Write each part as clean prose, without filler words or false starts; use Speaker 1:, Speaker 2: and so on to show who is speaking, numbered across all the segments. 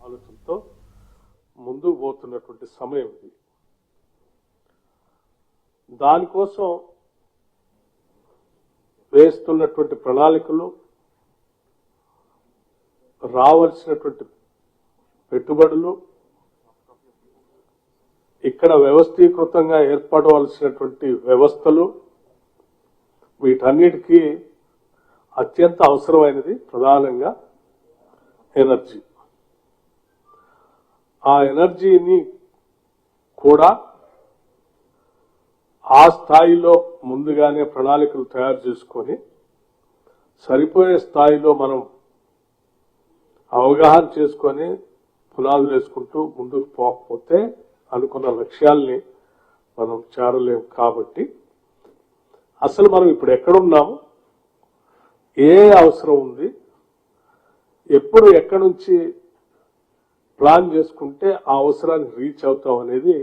Speaker 1: ఆలోచనతో ముందుకు పోతున్నటువంటి సమయం ఇది. దానికోసం వేస్తున్నటువంటి ప్రణాళికలు, రావాల్సినటువంటి పెట్టుబడులు, ఇక్కడ వ్యవస్థీకృతంగా ఏర్పడవలసినటువంటి వ్యవస్థలు, వీటన్నిటికీ అత్యంత అవసరమైనది ప్రధానంగా ఎనర్జీ. ఆ ఎనర్జీని కూడా ఆ స్థాయిలో ముందుగానే ప్రణాళికలు తయారు చేసుకొని సరిపోయే స్థాయిలో మనం అవగాహన చేసుకొని పునాదులు వేసుకుంటూ ముందుకు పోకపోతే అనుకున్న లక్ష్యాల్ని మనం చేరలేం. కాబట్టి అసలు మనం ఇప్పుడు ఎక్కడున్నాము, ఏ అవసరం ఉంది, ఎప్పుడు ఎక్కడి నుంచి ప్లాన్ చేసుకుంటే ఆ అవసరాన్ని రీచ్ అవుతాం అనేది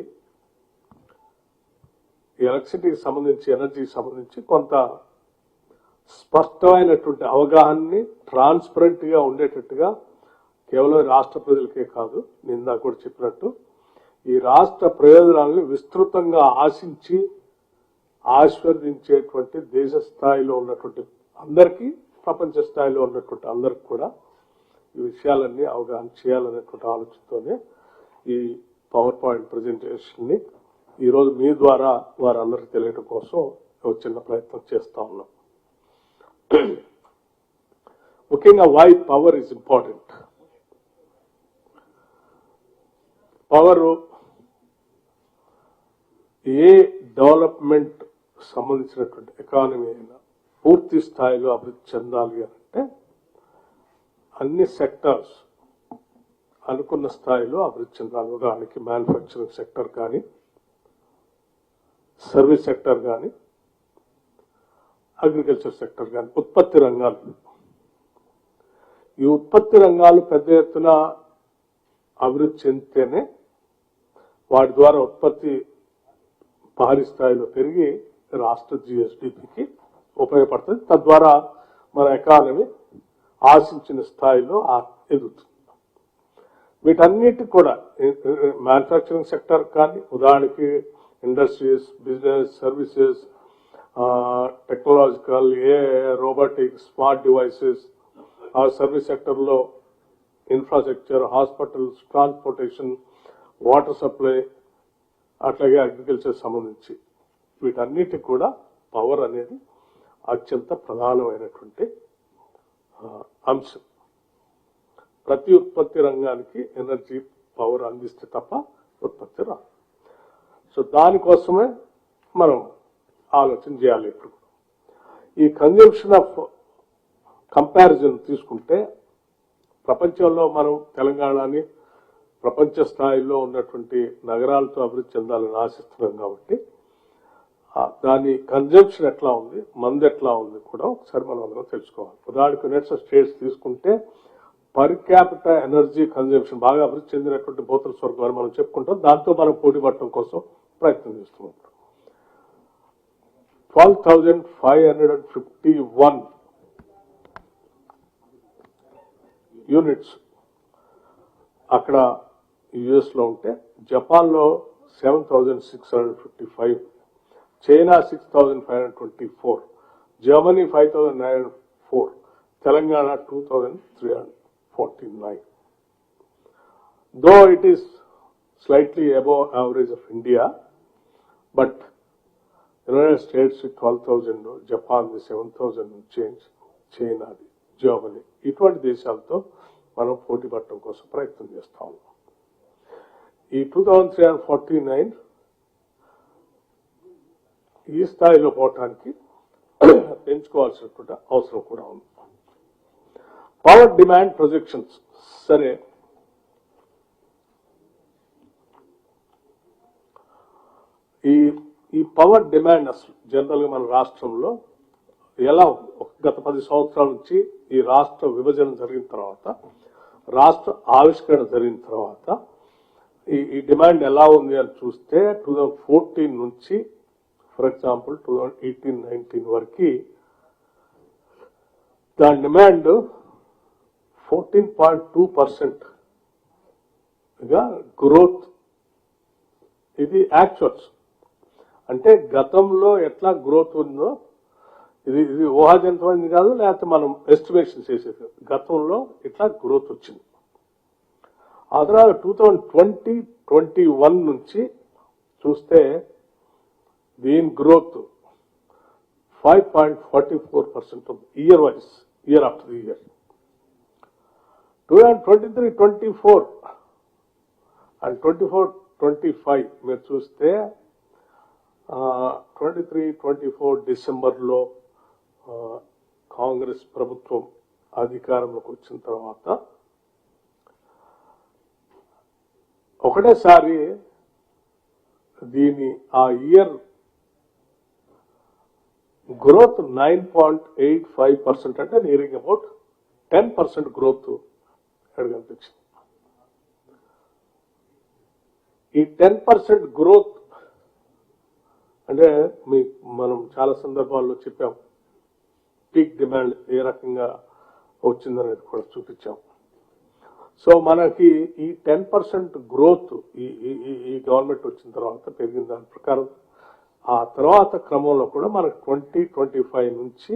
Speaker 1: ఎలక్ట్రిసిటీకి సంబంధించి, ఎనర్జీకి సంబంధించి కొంత స్పష్టమైనటువంటి అవగాహనని ట్రాన్స్పరెంట్ గా ఉండేటట్టుగా కేవలం రాష్ట్ర ప్రజలకే కాదు, నిందా కూడా చెప్పినట్టు ఈ రాష్ట్ర ప్రయోజనాలను విస్తృతంగా ఆశించి ఆస్వాదించేటువంటి దేశ స్థాయిలో ఉన్నటువంటి అందరికీ, ప్రపంచ స్థాయిలో ఉన్నటువంటి అందరికి కూడా ఈ విషయాలన్నీ అవగాహన చేయాలనేటువంటి ఆలోచనతోనే ఈ పవర్ పాయింట్ ప్రజెంటేషన్ ని ఈరోజు మీ ద్వారా వారందరికీ తెలియడం కోసం ఒక చిన్న ప్రయత్నం చేస్తా ఉన్నాం. ముఖ్యంగా why power is important. Power ఏ డెవలప్మెంట్ సంబంధించినటువంటి ఎకానమీ అయినా పూర్తి స్థాయిలో అభివృద్ధి చెందాలి అంటే అన్ని సెక్టర్స్ అనుకున్న స్థాయిలో అభివృద్ధి చెందాలి. ఉదాహరణకి మ్యానుఫ్యాక్చరింగ్ సెక్టర్ కానీ, సర్వీస్ సెక్టర్ కానీ, అగ్రికల్చర్ సెక్టర్ కానీ, ఉత్పత్తి రంగాలు. ఈ ఉత్పత్తి రంగాలు పెద్ద ఎత్తున అభివృద్ధి చెందితేనే వాటి ద్వారా ఉత్పత్తి భారీ స్థాయిలో పెరిగి రాష్ట్ర జిఎస్డిపికి ఉపయోగపడుతుంది. తద్వారా మన ఎకానమీ ఆశించిన స్థాయిలో ఎదుగుతుంది. వీటన్నిటి కూడా మ్యానుఫ్యాక్చరింగ్ సెక్టర్ కానీ, ఉదాహరణకి industries, business, services, technological, robotics, smart devices, ఆ సర్వీస్ సెక్టర్లో infrastructure, hospitals, transportation, water supply, అట్లాగే అగ్రికల్చర్ సంబంధించి వీటన్నిటికి కూడా పవర్ అనేది అత్యంత ప్రధానమైనటువంటి అంశం. ప్రతి ఉత్పత్తి రంగానికి ఎనర్జీ పవర్ అందిస్తే తప్ప ఉత్పత్తి రాదు. సో దానికోసమే మనం ఆలోచన చేయాలి. ఇప్పుడు ఈ కన్జంప్షన్ ఆఫ్ కంపారిజన్ తీసుకుంటే ప్రపంచంలో మనం తెలంగాణని ప్రపంచ స్థాయిలో ఉన్నటువంటి నగరాలతో అభివృద్ధి చెందాలని ఆశిస్తున్నాం. కాబట్టి దాని కన్జంప్షన్ ఎట్లా ఉంది, మంది ఎట్లా ఉంది కూడా ఒకసారి మనం అందరం తెలుసుకోవాలి. ఉదాహరణకు యునైటెడ్ స్టేట్స్ తీసుకుంటే పర్ క్యాపిటల్ ఎనర్జీ కన్జంప్షన్ బాగా అభివృద్ధి చెందినటువంటి భూతల స్వర్గం అని మనం చెప్పుకుంటాం. దాంతో మనం పోటీ పడటం కోసం ప్రయత్నం చేస్తున్నాం. 12,551 యూనిట్స్ అక్కడ యుఎస్ లో ఉంటే, జపాన్ లో 7,655, China 6,524, Germany 5,904, Telangana 2,349. Though it is slightly above average of India, but United States 12,000, Japan 7,000 change, China, Germany, ఇటువంటి దేశాలతో మనం పోటీ పడటం కోసం ప్రయత్నం చేస్తా ఉన్నాం. ఈ 2,349 ఈ స్థాయిలో పోవటానికి పెంచుకోవాల్సినటువంటి అవసరం కూడా ఉంది. Power demand projections. సరే, ఈ పవర్ డిమాండ్ అసలు జనరల్ గా మన రాష్ట్రంలో ఎలా ఉంది? గత 10 సంవత్సరాల నుంచి ఈ రాష్ట్ర విభజన జరిగిన తర్వాత, రాష్ట్ర ఆవిష్కరణ జరిగిన తర్వాత ఈ డిమాండ్ ఎలా ఉంది అని చూస్తే 2014 నుంచి ఫర్ ఎగ్జాంపుల్ 2018-19 వరకు దాని డిమాండ్ 14.2% గ్రోత్, ఇది యాక్చువల్స్ అంటే గతంలో ఎట్లా గ్రోత్ ఉందో ఇది ఊహాజనితమైంది కాదు, లేకపోతే మనం ఎస్టిమేషన్ చేసేది. గతంలో ఇట్లా గ్రోత్ వచ్చింది. ఆ తర్వాత 2020-21 నుంచి చూస్తే దీని గ్రోత్ 5.44% ఉంది year wise, year after the year. 2023-24 and 24-25 మీరు చూస్తే 23-24 డిసెంబర్లో కాంగ్రెస్ ప్రభుత్వం అధికారంలోకి వచ్చిన తర్వాత ఒకటేసారి దీని ఆ ఇయర్ గ్రోత్ 9.85%, అంటే నియరింగ్ అబౌట్ 10% గ్రోత్ ఇక్కడ కనిపించింది. ఈ 10% గ్రోత్ అంటే మనం చాలా సందర్భాల్లో చెప్పాం, పీక్ డిమాండ్ ఏ రకంగా వచ్చిందనేది కూడా చూపించాం. సో మనకి ఈ 10% గ్రోత్ ఈ గవర్నమెంట్ వచ్చిన తర్వాత పెరిగిన దాని ప్రకారం ఆ తర్వాత క్రమంలో కూడా మనకు 2025 నుంచి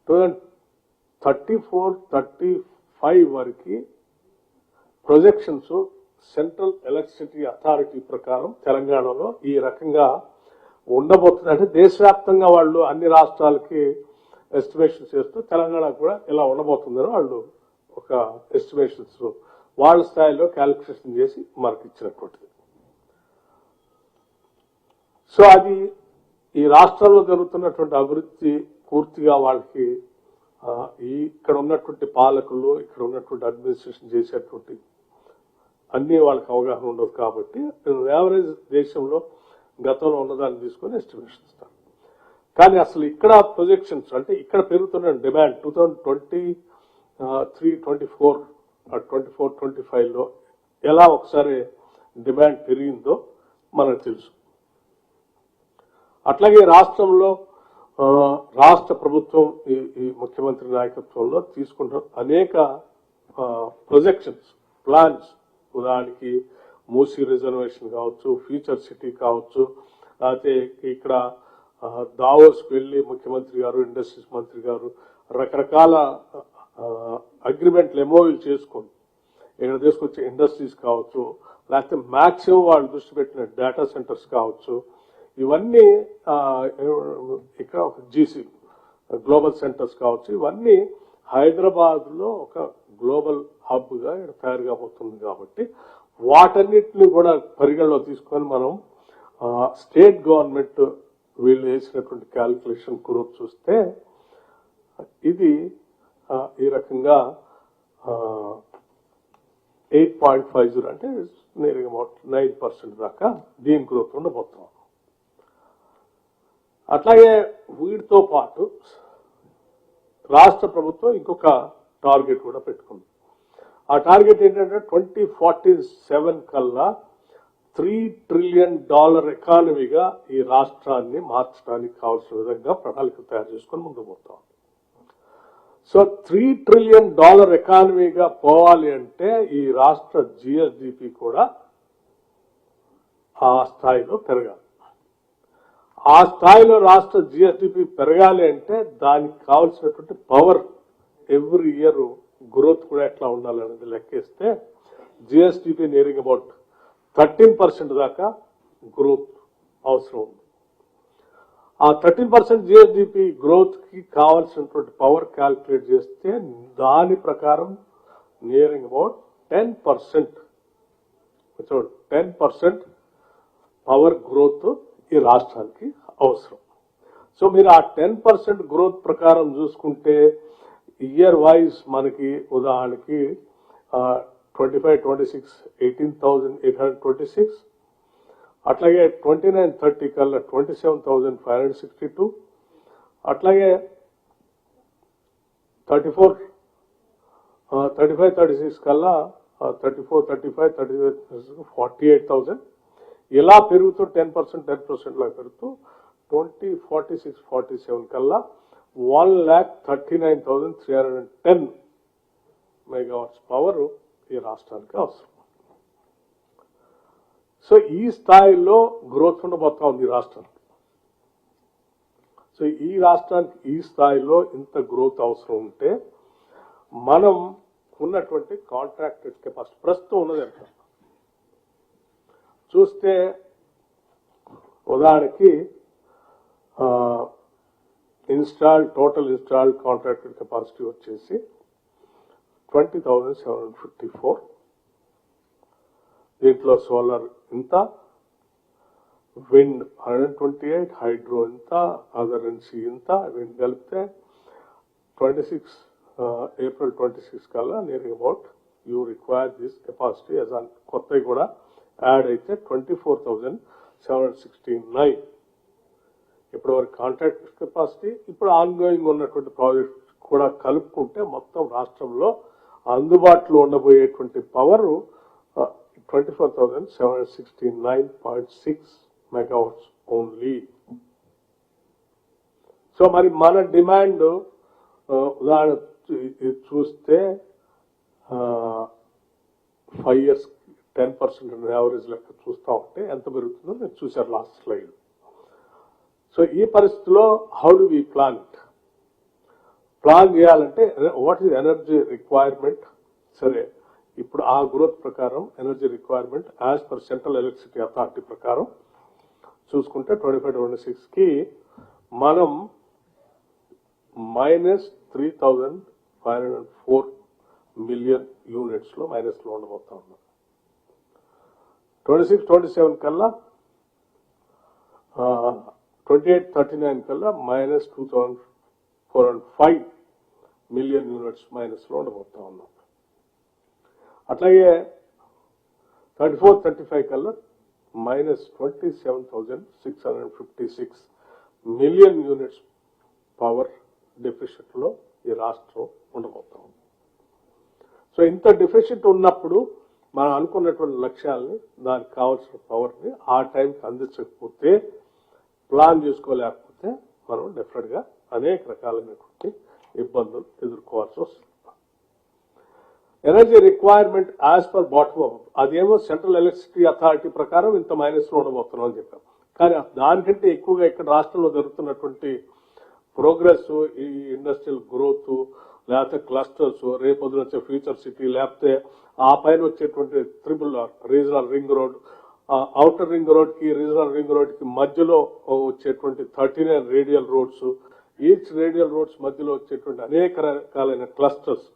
Speaker 1: 2034-35 వరకు ప్రొజెక్షన్స్ సెంట్రల్ ఎలక్ట్రిసిటీ అథారిటీ ప్రకారం తెలంగాణలో ఈ రకంగా ఉండబోతుంది. అంటే దేశవ్యాప్తంగా వాళ్ళు అన్ని రాష్ట్రాలకి ఎస్టిమేషన్ చేస్తూ తెలంగాణ కూడా ఇలా ఉండబోతుందని వాళ్ళు ఒక ఎస్టిమేషన్స్ వాళ్ళ స్థాయిలో క్యాలిక్యులేషన్ చేసి మనకి ఇచ్చినటువంటిది. సో అది ఈ రాష్ట్రంలో జరుగుతున్నటువంటి అభివృద్ధి పూర్తిగా వాళ్ళకి ఇక్కడ ఉన్నటువంటి పాలకులు, ఇక్కడ ఉన్నటువంటి అడ్మినిస్ట్రేషన్ చేసేటువంటి అన్ని వాళ్ళకి అవగాహన ఉండదు. కాబట్టి యావరేజ్ దేశంలో గతంలో ఉన్నదాన్ని తీసుకొని ఎస్టిమేషన్ ఇస్తారు. కానీ అసలు ఇక్కడ ప్రొజెక్షన్స్ అంటే ఇక్కడ పెరుగుతున్న డిమాండ్ 2023-24-25లో ఎలా ఒకసారి డిమాండ్ పెరిగిందో మనకు తెలుసు. అట్లాగే రాష్ట్రంలో రాష్ట్ర ప్రభుత్వం ఈ ముఖ్యమంత్రి నాయకత్వంలో తీసుకుంటున్న అనేక ప్రొజెక్షన్స్, ప్లాన్స్, ఉదాహరణకి మూసీ రిజర్వేషన్ కావచ్చు, ఫ్యూచర్ సిటీ కావచ్చు, లేకపోతే ఇక్కడ దావోస్కి వెళ్ళి ముఖ్యమంత్రి గారు, ఇండస్ట్రీస్ మంత్రి గారు రకరకాల అగ్రిమెంట్లు ఎంఓయూలు చేసుకొని ఇక్కడ తీసుకొచ్చే ఇండస్ట్రీస్ కావచ్చు, లేకపోతే మ్యాక్సిమం వాళ్ళు దృష్టి పెట్టిన డేటా సెంటర్స్ కావచ్చు, ఇవన్నీ ఇక్కడ ఒక జీసీ గ్లోబల్ సెంటర్స్ కావచ్చు, ఇవన్నీ హైదరాబాద్లో ఒక గ్లోబల్ హబ్గా ఇక్కడ తయారు కాబోతుంది. కాబట్టి వాటన్నిటిని కూడా పరిగణలో తీసుకొని మనం స్టేట్ గవర్నమెంట్ వీళ్ళు వేసినటువంటి క్యాల్కులేషన్ గ్రోత్ చూస్తే ఇది ఈ రకంగా 8.50 అంటే నేరుగా 9% దాకా దీని గ్రోత్ ఉండబోతున్నాం. అట్లాగే వీటితో పాటు రాష్ట్ర ప్రభుత్వం ఇంకొక టార్గెట్ కూడా పెట్టుకుంది. ఆ టార్గెట్ ఏంటంటే 2047 కల్లా $3 ట్రిలియన్ ఎకానమీగా ఈ రాష్ట్రాన్ని మార్చడానికి కావాల్సిన విధంగా ప్రణాళిక తయారు చేసుకొని ముందుకు పోతాం. సో $3 ట్రిలియన్ ఎకానమీగా పోవాలి అంటే ఈ రాష్ట్ర జిఎస్డిపి కూడా ఆ స్థాయిలో పెరగాలి. ఆ స్థాయిలో రాష్ట్ర జిఎస్డిపి పెరగాలి అంటే దానికి కావాల్సినటువంటి పవర్ ఎవ్రీ ఇయర్ గ్రోత్ కూడా ఎట్లా ఉండాలనేది లెక్కేస్తే జిఎస్డిపి నియరింగ్ అబౌట్ 13% దాకా గ్రోత్ అవసరం ఉంది. ఆ 13% జిఎస్డిపి గ్రోత్ కి కావాల్సినటువంటి పవర్ క్యాల్కులేట్ చేస్తే దాని ప్రకారం నియరింగ్ అబౌట్ 10% 10% పవర్ గ్రోత్ ఈ రాష్ట్రానికి అవసరం. సో మీరు ఆ 10% గ్రోత్ ప్రకారం చూసుకుంటే ఇయర్ వైజ్ మనకి ఉదాహరణకి 25-26 18,826, అట్లాగే 29-30 కల్లా 27,562, అట్లాగే 35-36 కల్లా 48,000 ఇలా పెరుగుతూ 10% లా పెరుగుతూ 2046-47 కల్లా 1,39,310 మెగావాట్స్ పవర్ ఈ రాష్ట్రానికి అవసరం. సో ఈ స్థాయిలో గ్రోత్ ఉండబోతా ఉంది ఈ రాష్ట్రానికి. సో ఈ రాష్ట్రానికి ఈ స్థాయిలో ఇంత గ్రోత్ అవసరం ఉంటే మనం ఉన్నటువంటి కాంట్రాక్టెడ్ కెపాసిటీ ప్రస్తుతం ఉన్నది ఎంత చూస్తే, ఉదాహరణకి టోటల్ ఇన్స్టాల్డ్ కాంట్రాక్టెడ్ కెపాసిటీ వచ్చేసి 20,754. దీంట్లో సోలార్ ఇంత, విండ్ 128, హైడ్రో ఇంత, అదర్ ఎన్సీ ఇంత, విండ్ కలిపితే 26 April 26 కల్లా near about you require this capacity as on కొత్తవి కూడా యాడ్ అయితే 24,769. ఇప్పుడు వరకు కాంట్రాక్ట్ కెపాసిటీ ఇప్పుడు ఆన్గోయింగ్ ఉన్నటువంటి ప్రాజెక్ట్ కూడా కలుపుకుంటే మొత్తం రాష్ట్రంలో అందుబాటులో ఉండబోయేటువంటి పవర్ 24,769.6 మెగావాట్స్ ఓన్లీ. సో మరి మన డిమాండ్ ఉదాహరణ చూస్తే 5 years 10% యావరేజ్ లెక్క చూస్తా ఉంటే ఎంత పెరుగుతుందో నేను చూశారు లాస్ట్ స్లైడ్. సో ఈ పరిస్థితిలో హౌ డు వి ప్లాన్ చేయాలంటే వాట్ ఈజ్ ఎనర్జీ రిక్వైర్మెంట్. సరే, ఇప్పుడు ఆ గ్రోత్ ప్రకారం energy requirement as per central electricity authority ప్రకారం చూసుకుంటే 25-26కి మనం -3,504 million units లో మైనస్ లో ఉండబోతా ఉన్నాం. 26-27 కల్లా 28-39 కల్లా -2,405 million units మైనస్ లో ఉండబోతా ఉన్నాం. అట్లాగే 34-35 కల్లా -27,656 million units పవర్ డెఫిసిట్ లో ఈ రాష్ట్రం ఉండబోతాం. సో ఇంత డెఫిసిట్ ఉన్నప్పుడు మనం అనుకున్నటువంటి లక్ష్యాలని, దానికి కావాల్సిన పవర్ ని ఆ టైంకి అందించకపోతే, ప్లాన్ చేసుకోలేకపోతే మనం డెఫినెట్ గా అనేక రకాలైనటువంటి ఇబ్బందులు ఎదుర్కోవాల్సి వస్తుంది. Energy requirement as per bottom up అదేమో సెంట్రల్ ఎలక్ట్రిసిటీ అథారిటీ ప్రకారం ఇంత మైనస్ లో ఉండబోతున్నాం అని చెప్పాం. కానీ దానికంటే ఎక్కువగా ఇక్కడ రాష్ట్రంలో జరుగుతున్నటువంటి ప్రోగ్రెస్, ఈ ఇండస్ట్రియల్ గ్రోత్, లేకపోతే క్లస్టర్స్, రేపొద్దున వచ్చే ఫ్యూచర్ సిటీ, లేకపోతే ఆ పైన వచ్చేటువంటి RRR regional ring road, outer ring road కి రీజనల్ రింగ్ రోడ్ కి మధ్యలో వచ్చేటువంటి 39 radial roads, each radial roads మధ్యలో వచ్చేటువంటి అనేక రకాలైన క్లస్టర్స్,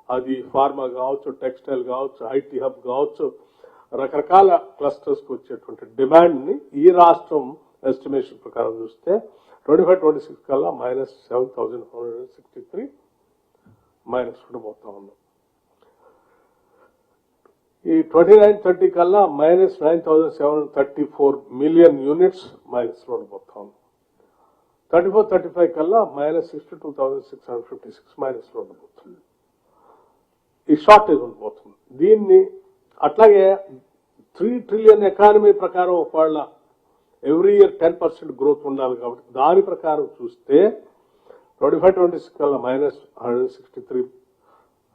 Speaker 1: అది ఫార్మా కావచ్చు, టెక్స్టైల్ కావచ్చు, ఐటీ హబ్ కావచ్చు, రకరకాల క్లస్టర్స్ కు వచ్చేటువంటి డిమాండ్ ని ఈ రాష్ట్రం ఎస్టిమేషన్ ప్రకారం చూస్తే 25-26 కల్లా -7,163 మైనస్ ఉండబోతా ఉన్నాం. ఈ 29-30 కల్లా -9,734 million units మైనస్ లో ఉండబోతా ఉన్నాం. 34-35 కల్లా -62,656 మైనస్ లో ఉండబోతుంది. ఈ షార్టేజ్ ఉండబోతుంది. దీన్ని అట్లాగే 3 trillion ఎకానమీ ప్రకారం ఒకవేళ ఎవ్రీ ఇయర్ 10% గ్రోత్ ఉండాలి కాబట్టి దాని ప్రకారం చూస్తే 25-26 కల్లా -163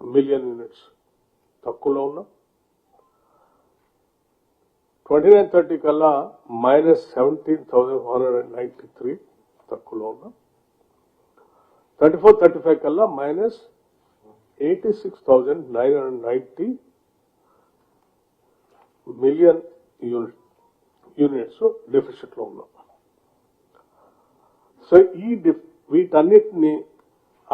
Speaker 1: million units తక్కువలో ఉన్నాం. 29-30 కల్లా -17,193 తక్కువలో ఉన్నాం. 34-35 కల్లా -86,990 million యూనిట్స్ డెఫిసిట్ లో ఉన్నాం. సో వీటన్నిటిని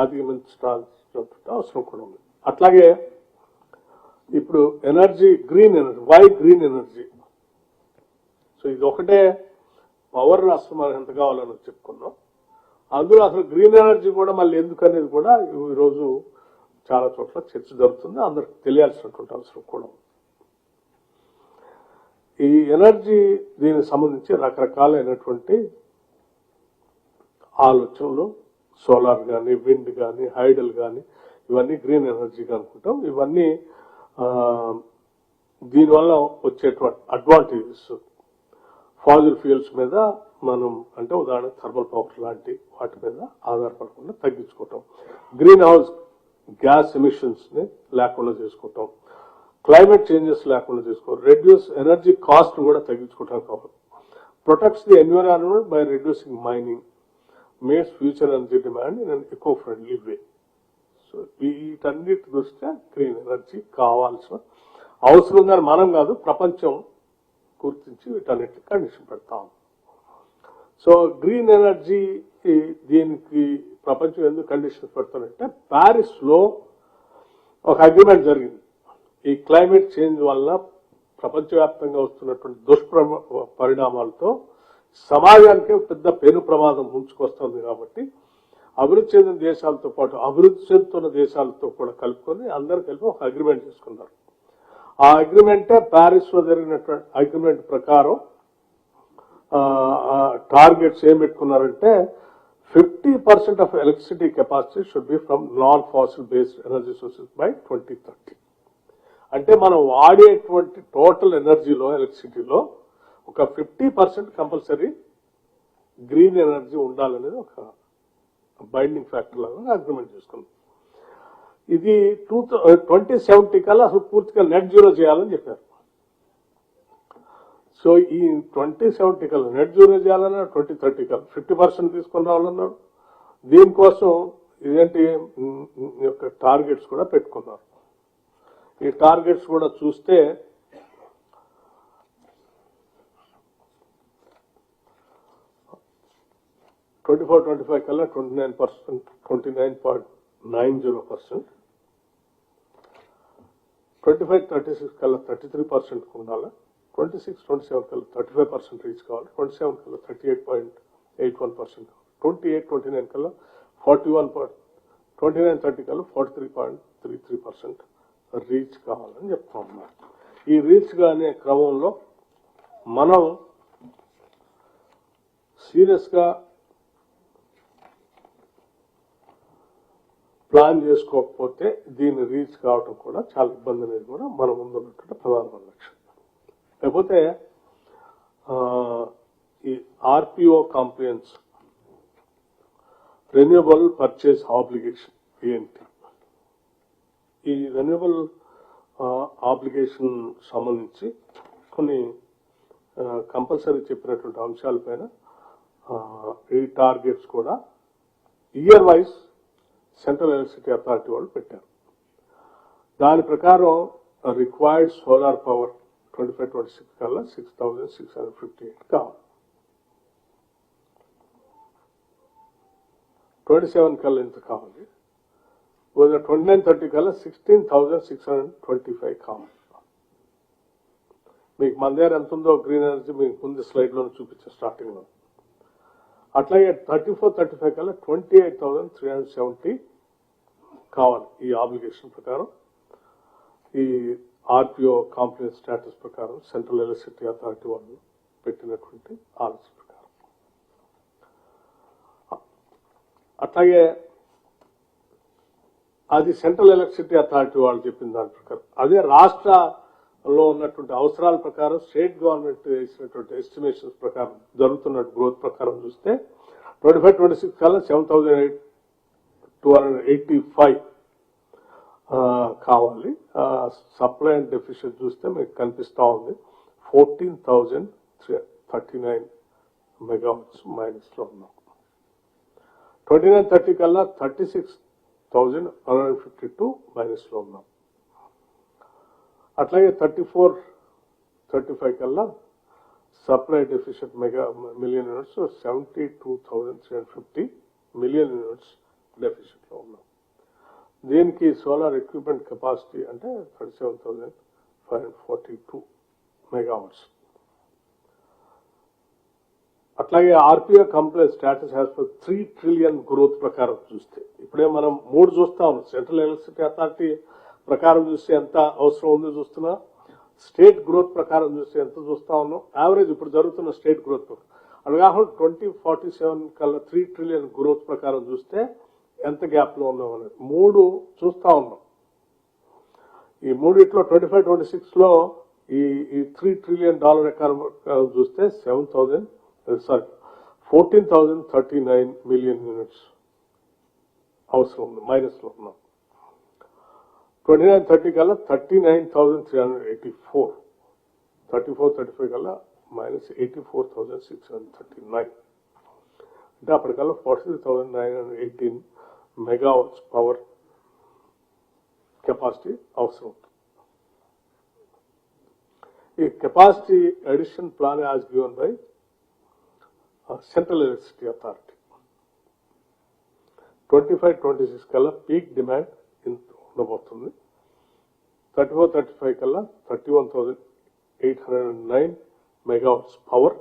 Speaker 1: అధిగమించాల్సిన అవసరం కూడా ఉంది. అట్లాగే ఇప్పుడు energy, green energy, why green energy. So ఇది ఒకటే పవర్ రాష్ట్రం మనకు ఎంత కావాలని చెప్పుకున్నాం. అందులో అసలు గ్రీన్ ఎనర్జీ కూడా మళ్ళీ ఎందుకు అనేది కూడా ఈరోజు చాలా చోట్ల చర్చ జరుగుతుంది. అందరికి తెలియాల్సినటువంటి అవసరం కూడా ఉంది. ఈ ఎనర్జీ దీనికి సంబంధించి రకరకాలైనటువంటి ఆలోచనలు, సోలార్ కానీ, విండ్ కానీ, హైడల్ కానీ, ఇవన్నీ గ్రీన్ ఎనర్జీగా అనుకుంటాం. ఇవన్నీ దీనివల్ల వచ్చేటువంటి అడ్వాంటేజెస్ ఫాజిల్ ఫ్యూయల్స్ మీద మనం, అంటే ఉదాహరణ థర్మల్ పవర్ లాంటి వాటి మీద ఆధారపడకుండా తగ్గించుకోవటం, గ్రీన్ హౌస్ గ్యాస్ ఎమిషన్స్ ని లేకుండా చేసుకోవటం, క్లైమేట్ చేంజెస్ లేకుండా తీసుకోవాలి, రెడ్యూస్ ఎనర్జీ కాస్ట్ కూడా తగ్గించుకోవడానికి కావాలి, protects the environment by reducing mining, makes future energy demand in an eco friendly way. So వీటన్నిటి దృష్ట్యా గ్రీన్ ఎనర్జీ కావాల్సిన అవసరం ఉందని మనం కాదు, ప్రపంచం గుర్తించి వీటన్నిటిని కండిషన్ పెడతాం. సో గ్రీన్ ఎనర్జీ దీనికి ప్రపంచం ఎందుకు కండిషన్స్ పెడతానంటే, ప్యారిస్ లో ఒక అగ్రిమెంట్ జరిగింది. ఈ క్లైమేట్ చేంజ్ వల్ల ప్రపంచవ్యాప్తంగా వస్తున్నటువంటి పరిణామాలతో సమాజానికి పెద్ద పెను ప్రమాదం ముంచుకొస్తుంది. కాబట్టి అభివృద్ధి చెందిన దేశాలతో పాటు అభివృద్ధి చెందుతున్న దేశాలతో కూడా కలుపుకొని అందరూ కలిపి ఒక అగ్రిమెంట్ చేసుకున్నారు. ఆ అగ్రిమెంటే ప్యారిస్ లో జరిగినటువంటి అగ్రిమెంట్ ప్రకారం టార్గెట్స్ ఏం పెట్టుకున్నారంటే 50% of electricity capacity should be from non fossil based energy sources by 2030. అంటే మనం వాడేటువంటి టోటల్ ఎనర్జీలో ఎలక్ట్రిసిటీలో ఒక 50% కంపల్సరీ గ్రీన్ ఎనర్జీ ఉండాలనేది ఒక బైండింగ్ ఫ్యాక్టర్ లాగా అగ్రిమెంట్ చేసుకున్నాం. ఇది 2070 కల్లా అసలు పూర్తిగా నెట్ జీరో చేయాలని చెప్పారు. సో ఈ 2070 కల్లా నెట్ జీరో చేయాలన్నా 2030 కల్లా 50% తీసుకొని రావాలన్నారు. దీనికోసం ఇదేంటి యొక్క టార్గెట్స్ కూడా పెట్టుకున్నారు. ఈ టార్గెట్స్ కూడా చూస్తే ట్వంటీ-ఫోర్ 25 కల్లా 29%, 29.90%, 25-36 కల్లా 33% ఉండాలి, 26-27 కల్లా 35% రీచ్ కావాలి, 27 కల్లా 38.81%, 28-29 కల్లా 41%, 29-30 కల్లా 43.33% రీచ్ కావాలని చెప్తా ఉన్నారు. ఈ రీచ్ అనే క్రమంలో మనం సీరియస్ గా ప్లాన్ చేసుకోకపోతే దీన్ని రీచ్ కావటం కూడా చాలా ఇబ్బంది అనేది కూడా మన ముందున్నటువంటి ప్రధానమైన లక్ష్యం. లేకపోతే ఈ RPO compliance renewable purchase obligation ఏంటి? ఈ రెన్యూవబుల్ ఆబ్లిగేషన్ సంబంధించి కొన్ని కంపల్సరీ చెప్పినటువంటి అంశాలపైన ఈ టార్గెట్స్ కూడా year wise central electricity authority వాళ్ళు పెట్టారు. దాని ప్రకారం రిక్వైర్డ్ సోలార్ పవర్ 25-26 కల్లా 6,658 కావాలి, 27 కల్లా ఎంత కావాలి, 29-30 కల్లా 16,625 కావాలి. మీకు మన దగ్గర ఎంత ఉందో గ్రీన్ ఎనర్జీ మీకు ముందు స్లైడ్ లో చూపించే స్టార్టింగ్ లో. అట్లాగే 34-35 కల్లా 28,370 కావాలి. ఈ ఆబ్లిగేషన్ ప్రకారం ఈ ఆర్పిఓ కాంప్లైన్స్ స్టేటస్ ప్రకారం సెంట్రల్ ఎలక్ట్రిసిటీ అథారిటీ వాళ్ళు పెట్టినటువంటి ఆలోచన ప్రకారం. అట్లాగే అది సెంట్రల్ ఎలక్ట్రిసిటీ అథారిటీ వాళ్ళు చెప్పిన దాని ప్రకారం, అదే రాష్ట్రంలో ఉన్నటువంటి అవసరాల ప్రకారం స్టేట్ గవర్నమెంట్ వేసినటువంటి ఎస్టిమేషన్స్ ప్రకారం జరుగుతున్న గ్రోత్ ప్రకారం చూస్తే 25-26 కల్లా 7,285 కావాలి. సప్లై అండ్ డెఫిషియట్ చూస్తే మీకు కనిపిస్తా ఉంది 14,039 మెగావాట్స్ మైనస్ లో ఉన్నాం. 29-30 కల్లా 36,152 మైనస్ లో ఉన్నాం. అట్లాగే 34-35 కల్లా supply deficit million units 72,350 million units deficit లో ఉన్నాం. దీనికి సోలార్ ఎక్విప్మెంట్ కెపాసిటీ అంటే 37,542 మెగావాట్స్. అట్లాగే RPO compliance status as per 3 trillion growth ప్రకారం చూస్తే ఇప్పుడే మనం 3 చూస్తా ఉన్నాం. సెంట్రల్ ఎలక్ట్రిసిటీ అథారిటీ ప్రకారం చూస్తే ఎంత అవసరం ఉందో చూస్తున్నా, స్టేట్ గ్రోత్ ప్రకారం చూస్తే ఎంత చూస్తా ఉన్నాం, యావరేజ్ ఇప్పుడు జరుగుతున్న స్టేట్ గ్రోత్ అది కాకుండా 2047 కల్లా 3 ట్రిలియన్ గ్రోత్ ప్రకారం చూస్తే ఎంత గ్యాప్ లో ఉన్నాం అనేది 3 చూస్తా ఉన్నాం. ఈ మూడిట్లో 25-26 లో ఈ $3 ట్రిలియన్ ఎకానమీ చూస్తే 14,039 మిలియన్ యూనిట్స్ అవసరం ఉంది, మైనస్ లో ఉన్నాం. 29-30 కల్లా 39,384, 34-35 కల్లా -84,639, అంటే అప్పటికల్లా 43,918 మెగావాట్స్ పవర్ కెపాసిటీ అవసరం ఉంటుంది. ఈ capacity addition plan as given by central electricity authority. 25-26 కల్లా పీక్ డిమాండ్ ఇంత ఉండబోతుంది. 34-35 కల్లా 31,809 మెగావాట్స్ పవర్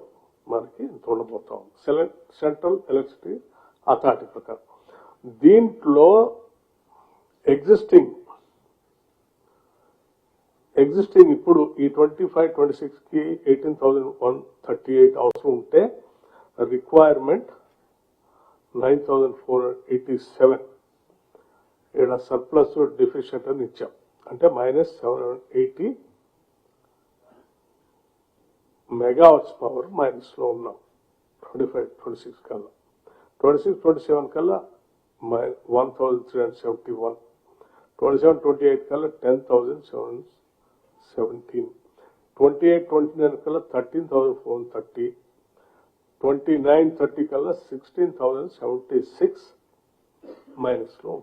Speaker 1: మనకి ఇంత ఉండబోతాం సెంట్రల్ ఎలక్ట్రిసిటీ అథారిటీ ప్రకారం. దీంట్లో ఎగ్జిస్టింగ్ ఇప్పుడు ఈ 25-26 కి 18,138 అవసరం ఉంటే రిక్వైర్మెంట్ 9,487 ఇక్కడ సర్ప్లస్ డెఫిషియెంట్ అని ఇచ్చాం, అంటే -780 మెగావాట్స్ పవర్ మైనస్ లో ఉన్నాం 25-26 కల్లా. 26-27 కల్లా 1,371, 27-28 కల్లా 10,717, 28-29 కల్లా 13,430, 29-30 కల్లా 16,076 మైనస్ లో.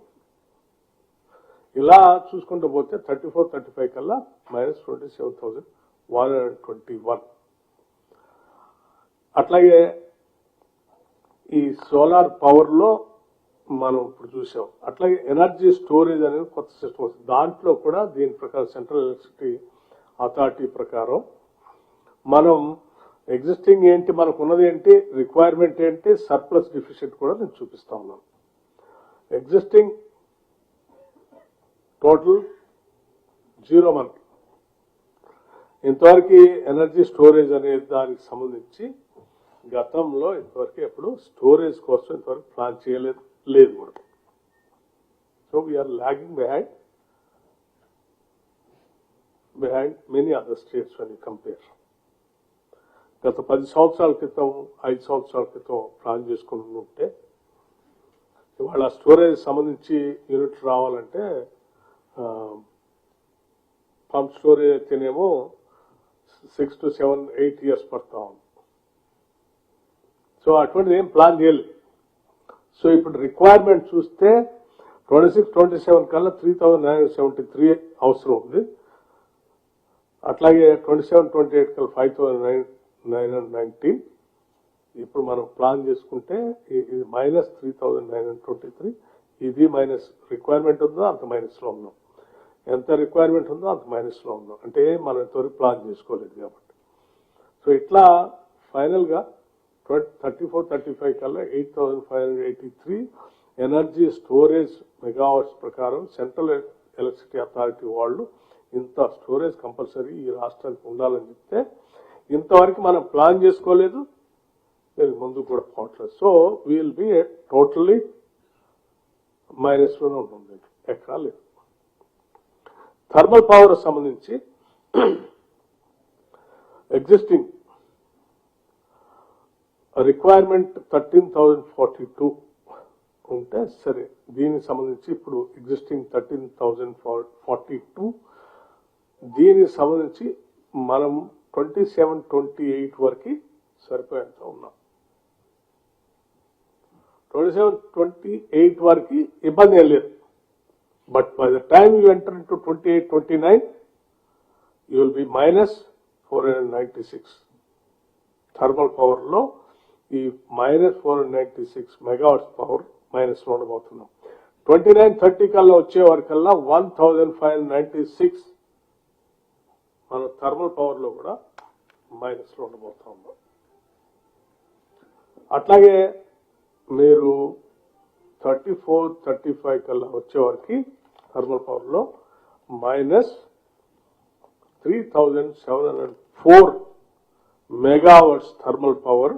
Speaker 1: ఇలా చూసుకుంటూ పోతే 34-35 కల్లా -27,121. అట్లాగే ఈ సోలార్ పవర్ లో మనం ఇప్పుడు చూసాం. అట్లాగే ఎనర్జీ స్టోరేజ్ అనేది కొత్త సిస్టమ్ వస్తుంది. దాంట్లో కూడా దీని ప్రకారం సెంట్రల్ ఎలక్ట్రిసిటీ అథారిటీ ప్రకారం మనం ఎగ్జిస్టింగ్ ఏంటి, మనకు ఉన్నది ఏంటి, రిక్వైర్మెంట్ ఏంటి, సర్ప్లస్ డెఫిషియెంట్ కూడా నేను చూపిస్తా ఉన్నాను. ఎగ్జిస్టింగ్ టోటల్ 0 మనకి. ఇంతవరకు ఎనర్జీ స్టోరేజ్ అనే దానికి సంబంధించి గతంలో ఇంతవరకు ఎప్పుడు స్టోరేజ్ కోసం ఇంతవరకు ప్లాన్ లేదు కూడా. So we are lagging behind many other states when you compare. గత 10 సంవత్సరాల క్రితం 5 సంవత్సరాల క్రితం ప్లాన్ చేసుకుని ఉంటే ఇవాళ స్టోరేజ్ సంబంధించి యూనిట్ రావాలంటే పంప్ స్టోరేజ్ అయితేనేమో 6 to 7, 8 years పడతా ఉంది. సో అటువంటిది ఏం ప్లాన్ చేయలేదు. సో ఇప్పుడు రిక్వైర్మెంట్ చూస్తే 26-27 కల్లా 3,973 అవసరం ఉంది. అట్లాగే 27-28 కల్లా 5,919. ఇప్పుడు మనం ప్లాన్ చేసుకుంటే ఇది -3,923. ఇది మైనస్ రిక్వైర్మెంట్ ఉందో అంత మైనస్ లో ఉన్నాం, ఎంత రిక్వైర్మెంట్ ఉందో అంత మైనస్ లో ఉన్నాం, అంటే మనం ఇంతవరకు ప్లాన్ చేసుకోలేదు కాబట్టి. సో ఇట్లా ఫైనల్ గా 34-35 కల్లా 8,583 ఎనర్జీ స్టోరేజ్ మెగావాట్స్ ప్రకారం సెంట్రల్ ఎలక్ట్రిసిటీ అథారిటీ వాళ్ళు ఇంత స్టోరేజ్ కంపల్సరీ ఈ రాష్ట్రానికి ఉండాలని చెప్తే ఇంతవరకు మనం ప్లాన్ చేసుకోలేదు, దీనికి ముందు కూడా పోవట్లేదు. So will be totally minus లోనే ఉంటుంది, ఎక్కడా లేదు. థర్మల్ పవర్ సంబంధించి ఎగ్జిస్టింగ్ రిక్వైర్మెంట్ 13,042 ఉంటే సరే, దీనికి సంబంధించి ఇప్పుడు ఎగ్జిస్టింగ్ 13,042, దీనికి సంబంధించి మనం 27-28 వరకు సరిపోయేంత ఉన్నాం. 27-28 వరకు ఇబ్బంది ఏం లేదు. But by the time you enter into 28-29 you will be -496. Thermal power లో ఈ -496 మెగావాట్స్ పవర్ మైనస్ లో ఉండబోతున్నాం. 29-30 కల్లా వచ్చే వరకల్లా 1,596 మన థర్మల్ పవర్ లో కూడా మైనస్ లో ఉండబోతున్నాం. అట్లాగే మీరు 34-35 కల్లా వచ్చే వరకు థర్మల్ పవర్ లో -3,704 మెగావాట్స్ థర్మల్ పవర్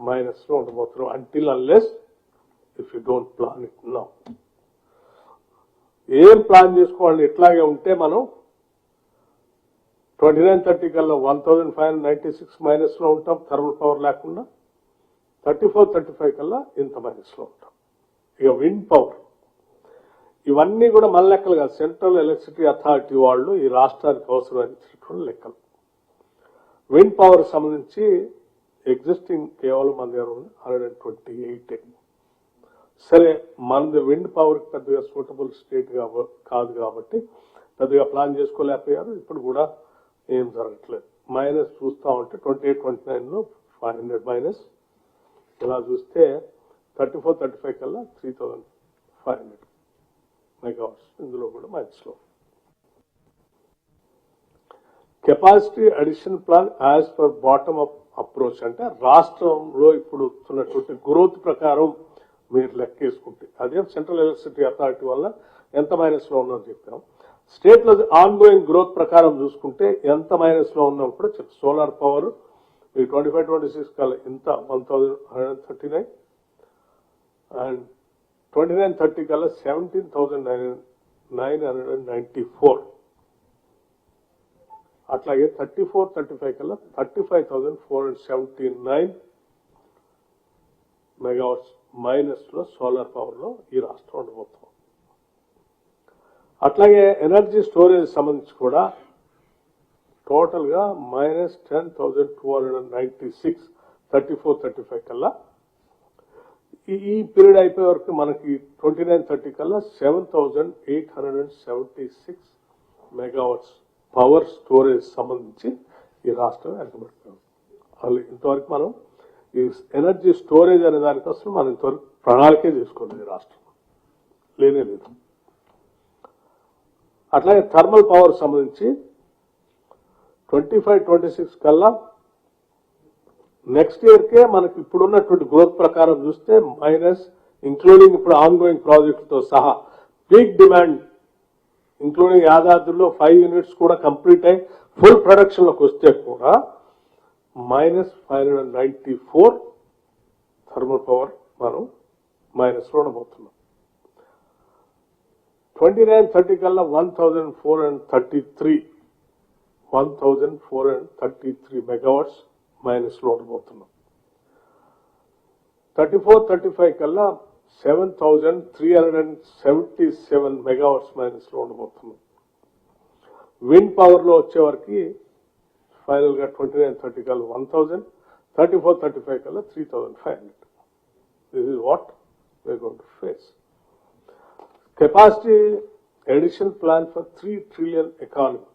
Speaker 1: మైనస్ లో ఉండబోతున్నాం. Until unless if you don't plan it now. ఏం ప్లాన్ చేసుకోవాలి, ఇట్లాగే ఉంటే మనం 29-30 కల్లా 1,596 మైనస్ లో ఉంటాం థర్మల్ పవర్ లేకుండా. 34-35 కల్లా ఇంత మైనస్ లో ఉంటాం. ఇక విండ్ పవర్, ఇవన్నీ కూడా మన లెక్కలు కాదు, సెంట్రల్ ఎలక్ట్రిసిటీ అథారిటీ వాళ్ళు ఈ రాష్ట్రానికి అవసరమైనటువంటి లెక్కలు. విండ్ పవర్ సంబంధించి ఎగ్జిస్టింగ్ కేవలం మన దగ్గర 128. సరే, మనది విండ్ పవర్ పెద్దగా సూటబుల్ స్టేట్ కాదు కాబట్టి పెద్దగా ప్లాన్ చేసుకోలేకపోయారు. ఇప్పుడు కూడా ఏం జరగట్లేదు. మైనస్ చూస్తా ఉంటే 28-29లో 500 మైనస్, ఇలా చూస్తే 34-35 కల్లా 3500 మెగావాట్స్, ఇందులో కూడా మైనస్ లో. Capacity addition plan as per bottom up approach అంటే రాష్ట్రంలో ఇప్పుడు వస్తున్నటువంటి గ్రోత్ ప్రకారం మీరు లెక్కేసుకుంటే, అదే సెంట్రల్ ఎలక్ట్రిసిటీ అథారిటీ వల్ల ఎంత మైనస్ లో ఉందో చెప్పాం. స్టేట్ లో ఆన్ గోయింగ్ గ్రోత్ ప్రకారం చూసుకుంటే ఎంత మైనస్ లో ఉన్నాం కూడా చెప్పు. సోలార్ పవర్ ఈ 25-26 కల్లా ఇంత 1139 అండ్ 29-30 కల్లా 17,994. అట్లాగే 34-35 కల్లా 35,479 మెగావాట్స్ మైనస్ లో సోలార్ పవర్ లో ఈ రాష్ట్రం ఉండబోతుంది. అట్లాగే ఎనర్జీ స్టోరేజ్ సంబంధించి కూడా టోటల్ గా మైనస్ 10,296 34-35 కల్లా. ఈ పీరియడ్ అయిపోయే వరకు మనకి 29-30 కల్లా 7,876 మెగావాట్స్ పవర్ స్టోరేజ్ సంబంధించి ఈ రాష్ట్రం వెనకబడుతుంది. ఇంతవరకు మనం ఈ ఎనర్జీ స్టోరేజ్ అనే దానికోసం మనం ఇంతవరకు ప్రణాళికే చేసుకోలేదు ఈ రాష్ట్రం, లేనే లేదు. అట్లాగే థర్మల్ పవర్ సంబంధించి 25-26 కల్లా నెక్స్ట్ ఇయర్ కే మనకి ఇప్పుడున్నటువంటి గ్రోత్ ప్రకారం చూస్తే మైనస్, ఇంక్లూడింగ్ ఇప్పుడు ఆన్ గోయింగ్ ప్రాజెక్టుతో సహా పీక్ డిమాండ్ ఇంక్లూడింగ్ యాదాద్రిలో 5 యూనిట్స్ కూడా కంప్లీట్ అయి ఫుల్ ప్రొడక్షన్ లోకి వస్తే కూడా మైనస్ 594 థర్మల్ పవర్ మనం మైనస్ లో ఉండబోతున్నాం. 29-30 కల్లా 1,433 మెగావాట్స్ మైనస్ లో ఉండబోతున్నాం. 34-35 కల్లా 7,377 మెగావాట్స్ మైనస్ లో ఉండబోతున్నాం. విండ్ పవర్ లో వచ్చే వరకు ఫైనల్ గా 29-30 కల్లా 1,000, 34-35 కల్లా 3,500. This is what we are going to face. Capacity addition plan for 3 trillion economy.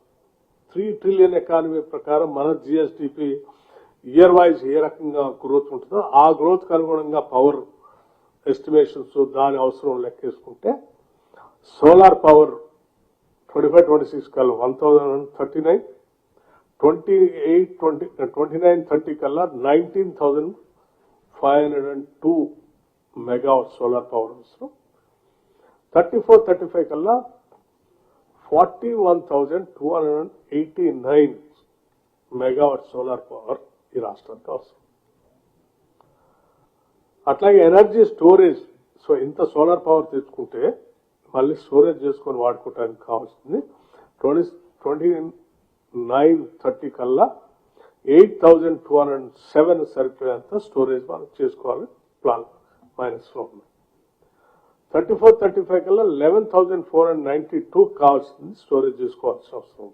Speaker 1: 3 trillion economy ప్రకారం మన జిఎస్డిపి ఇయర్ వైజ్ ఏ రకంగా గ్రోత్ ఉంటుందో ఆ గ్రోత్ కు అనుగుణంగా పవర్ ఎస్టిమేషన్స్ దాని అవసరం లెక్కేసుకుంటే సోలార్ పవర్ 25-26 కల్లా 1,039, 29-30 కల్లా 19,502 మెగావాట్ సోలార్ పవర్ అవసరం. 34-35 కల్లా 41,289 మెగావాట్ సోలార్ పవర్ ఈ రాష్ట్రానికి అవసరం. అట్లాగే ఎనర్జీ స్టోరేజ్, సో ఇంత సోలార్ పవర్ తెచ్చుకుంటే మళ్ళీ స్టోరేజ్ చేసుకొని వాడుకోవడానికి కావాల్సింది 29-30 కల్లా 8,207 సరిపోయేంత స్టోరేజ్ మనం చేసుకోవాలి ప్లాన్ మైనస్ లో ఉంది. 34-35 కల్లా 11,492 కావాల్సింది స్టోరేజ్ చేసుకోవాల్సిన అవసరం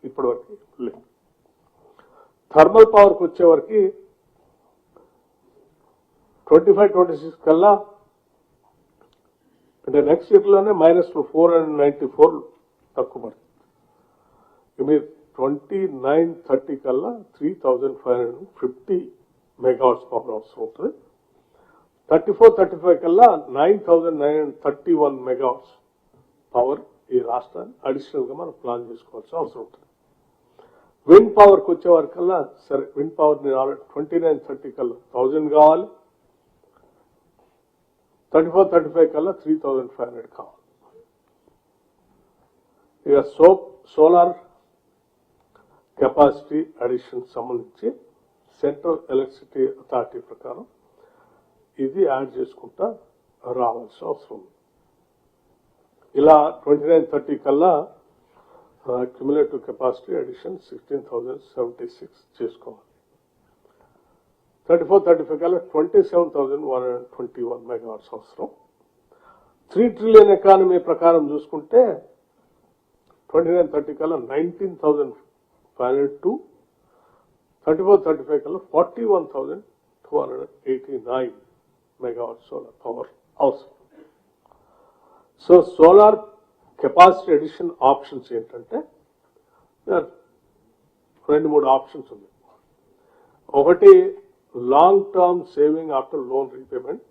Speaker 1: ఇప్పటి వరకు లేదు. థర్మల్ పవర్ కు వచ్చే వరకు 25-26 కల్లా అంటే నెక్స్ట్ ఇయర్ లోనే మైనస్ 494 తక్కువ పడుతుంది. మీరు 29-30 కల్లా 3,550 మెగావాట్స్ పవర్ అవసరం ఉంటుంది. 34-35 కల్లా 9,931 మెగావాట్స్ పవర్ ఈ రాష్ట్రాన్ని అడిషనల్ గా మనం ప్లాన్ చేసుకోవాల్సిన అవసరం ఉంటుంది. విండ్ పవర్ కు వచ్చే వరకల్లా సరే, విండ్ పవర్ 29-30 కల్లా 1,000 కావాలి. 34-35 కల్లా 3,500 కావాలి. ఇక సోలార్ కెపాసిటీ అడిషన్ సంబంధించి సెంట్రల్ ఎలక్ట్రిసిటీ అథారిటీ ప్రకారం ఇది యాడ్ చేసుకుంటా రావాల్సిన అవసరం ఉంది. ఇలా 29-30 కల్లా క్యుములేటివ్ కెపాసిటీ అడిషన్ 16,076 చేసుకోవాలి. 34-35 కల్లా 27,121 మెగావాట్స్ అవసరం. 3 trillion ఎకానమీ ప్రకారం చూసుకుంటే 29-30 కల్లా 19,500 to 34-35 కల్లా 41,289 megawatts solar power అవసరం. So solar capacity addition options ఏంటంటే 2-3 ఆప్షన్స్ ఉన్నాయి. ఒకటి long term saving after loan repayment,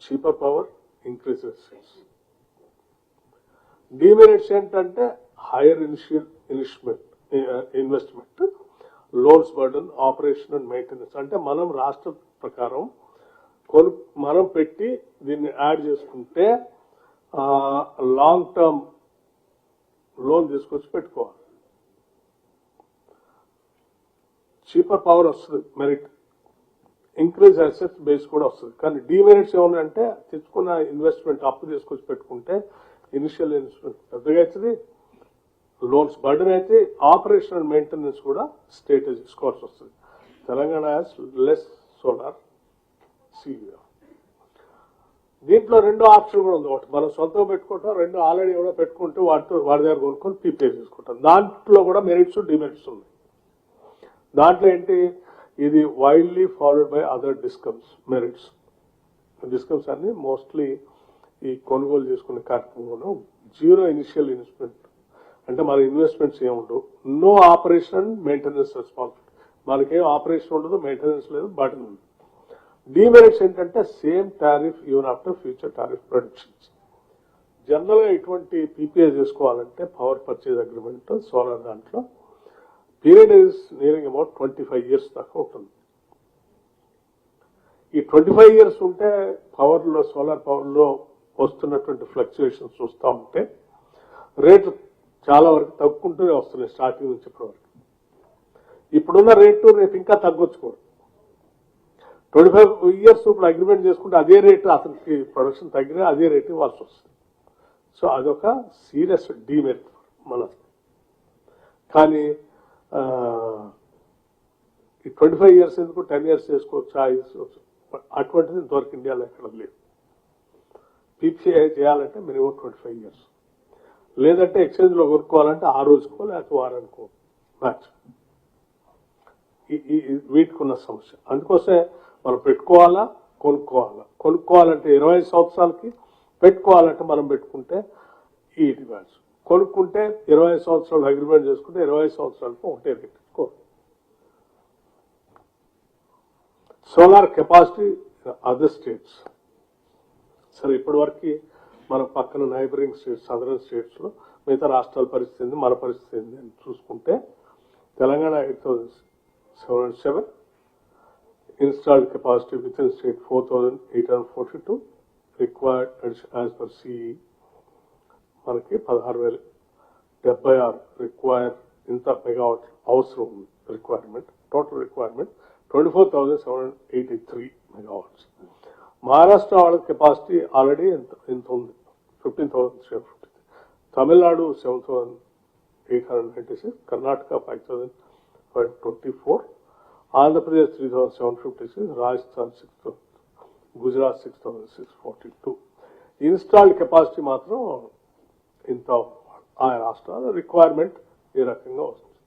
Speaker 1: cheaper power, increase sales. Demerits ఏంటంటే higher initial investment, loans burden, operation and maintenance. అంటే మనం రాష్ట్ర ప్రకారం మనం పెట్టి దీన్ని యాడ్ చేసుకుంటే లాంగ్ టర్మ్ లోన్ తీసుకొచ్చి పెట్టుకోవాలి. చీపర్ పవర్ వస్తుంది, మెరిట్, ఇంక్రీజ్ అసెట్స్ బేస్ కూడా వస్తుంది. కానీ డిమెరిట్స్ ఏమన్నాయంటే తెచ్చుకున్న ఇన్వెస్ట్మెంట్ అప్పు తీసుకొచ్చి పెట్టుకుంటే ఇనిషియల్ ఇన్వెస్ట్మెంట్ పెద్దగా అవుతుంది, లోన్స్ బర్డన్ అయితే, ఆపరేషన్ అండ్ మెయింటెనెన్స్ కూడా స్టేట్ తీసుకోవాల్సి వస్తుంది. Telangana has less solar CEO. దీంట్లో 2 ఆప్షన్ కూడా ఉంది. ఒకటి మనం సొంతంగా పెట్టుకుంటాం, 2 ఆల్రెడీ కూడా పెట్టుకుంటూ వాడి దగ్గర కొనుక్కొని పీపే చేసుకుంటాం. దాంట్లో కూడా మెరిట్స్ డిమెరిట్స్ ఉన్నాయి. దాంట్లో ఏంటి, ఇది widely followed by other discoms. Merits discoms అన్ని మోస్ట్లీ ఈ కొనుగోలు చేసుకునే కార్యక్రమంలో జీరో ఇనిషియల్ ఇన్వెస్ట్మెంట్, అంటే మన ఇన్వెస్ట్మెంట్స్ ఏముండవు, no operation and maintenance responsibility. మనకేం ఆపరేషన్ ఉండదు, మెయింటెనెన్స్ లేదు, బటన్ ఉంది. డిమెరిట్స్ ఏంటంటే same tariff even after future tariff productions. జనరల్గా ఇటువంటి పీపీఏ చేసుకోవాలంటే పవర్ పర్చేజ్ అగ్రిమెంట్ సోలార్ దాంట్లో period is nearing about 25 years దాకా ఉంటుంది. ఈ 25 years ఉంటే పవర్లో, సోలార్ పవర్లో వస్తున్నటువంటి ఫ్లక్చుయేషన్స్ చూస్తూ ఉంటే రేటు చాలా వరకు తగ్గుకుంటూనే వస్తున్నాయి స్టార్టింగ్ నుంచి ఇప్పటి వరకు. ఇప్పుడున్న రేటు రేపు ఇంకా తగ్గొచ్చు కూడా. 25 years ఇప్పుడు అగ్రిమెంట్ చేసుకుంటే అదే రేటు, అతనికి ప్రొడక్షన్ తగ్గినా అదే రేటు ఇవ్వాల్సి వస్తుంది. సో అదొక సీరియస్ డిమెరిట్ మన. కానీ ఈ 25 years ఎందుకు 10 years చేసుకోవచ్చు, అటువంటిది ఇంతవరకు ఇండియాలో ఎక్కడ లేదు. పీపీఐ చేయాలంటే మినిమం 25 years, లేదంటే ఎక్స్చేంజ్లో కొనుక్కోవాలంటే ఆ రోజుకో లేకపోతే వారానికో మ్యాచ్. వీటికి ఉన్న సమస్య. అందుకోసమే మనం పెట్టుకోవాలా, కొనుక్కోవాలంటే 25 సంవత్సరాలకి, పెట్టుకోవాలంటే మనం పెట్టుకుంటే ఈ డిమాండ్స్, కొనుక్కుంటే 25 సంవత్సరాలు అగ్రిమెంట్ చేసుకుంటే 25 సంవత్సరాలకు ఒకటే రేట్ ఇచ్చుకోవాలి. Solar capacity other states. సరే, ఇప్పటి వరకు మన పక్కన నైబరింగ్ స్టేట్స్, సదరన్ స్టేట్స్లో మిగతా రాష్ట్రాల పరిస్థితి ఏంది, మన పరిస్థితి ఏంది అని చూసుకుంటే Telangana 8,707, installed capacity within state 4,842, required as per CE మనకి 16,076 రిక్వైర్ ఇంత మెగావాట్ అవసరం requirement. Total requirement 24,783 megawatts. Maharashtra వాళ్ళ కెపాసిటీ ఆల్రెడీ ఎంత ఉంది, 15,350. తమిళనాడు 7,896, కర్ణాటక 5,524, ఆంధ్రప్రదేశ్ 3,756, రాజస్థాన్ 6,000, గుజరాత్ 6,642. ఇన్స్టాల్డ్ కెపాసిటీ మాత్రం ఇంత. ఆయా రాష్ట్రాల రిక్వైర్మెంట్ ఏ రకంగా వస్తుంది.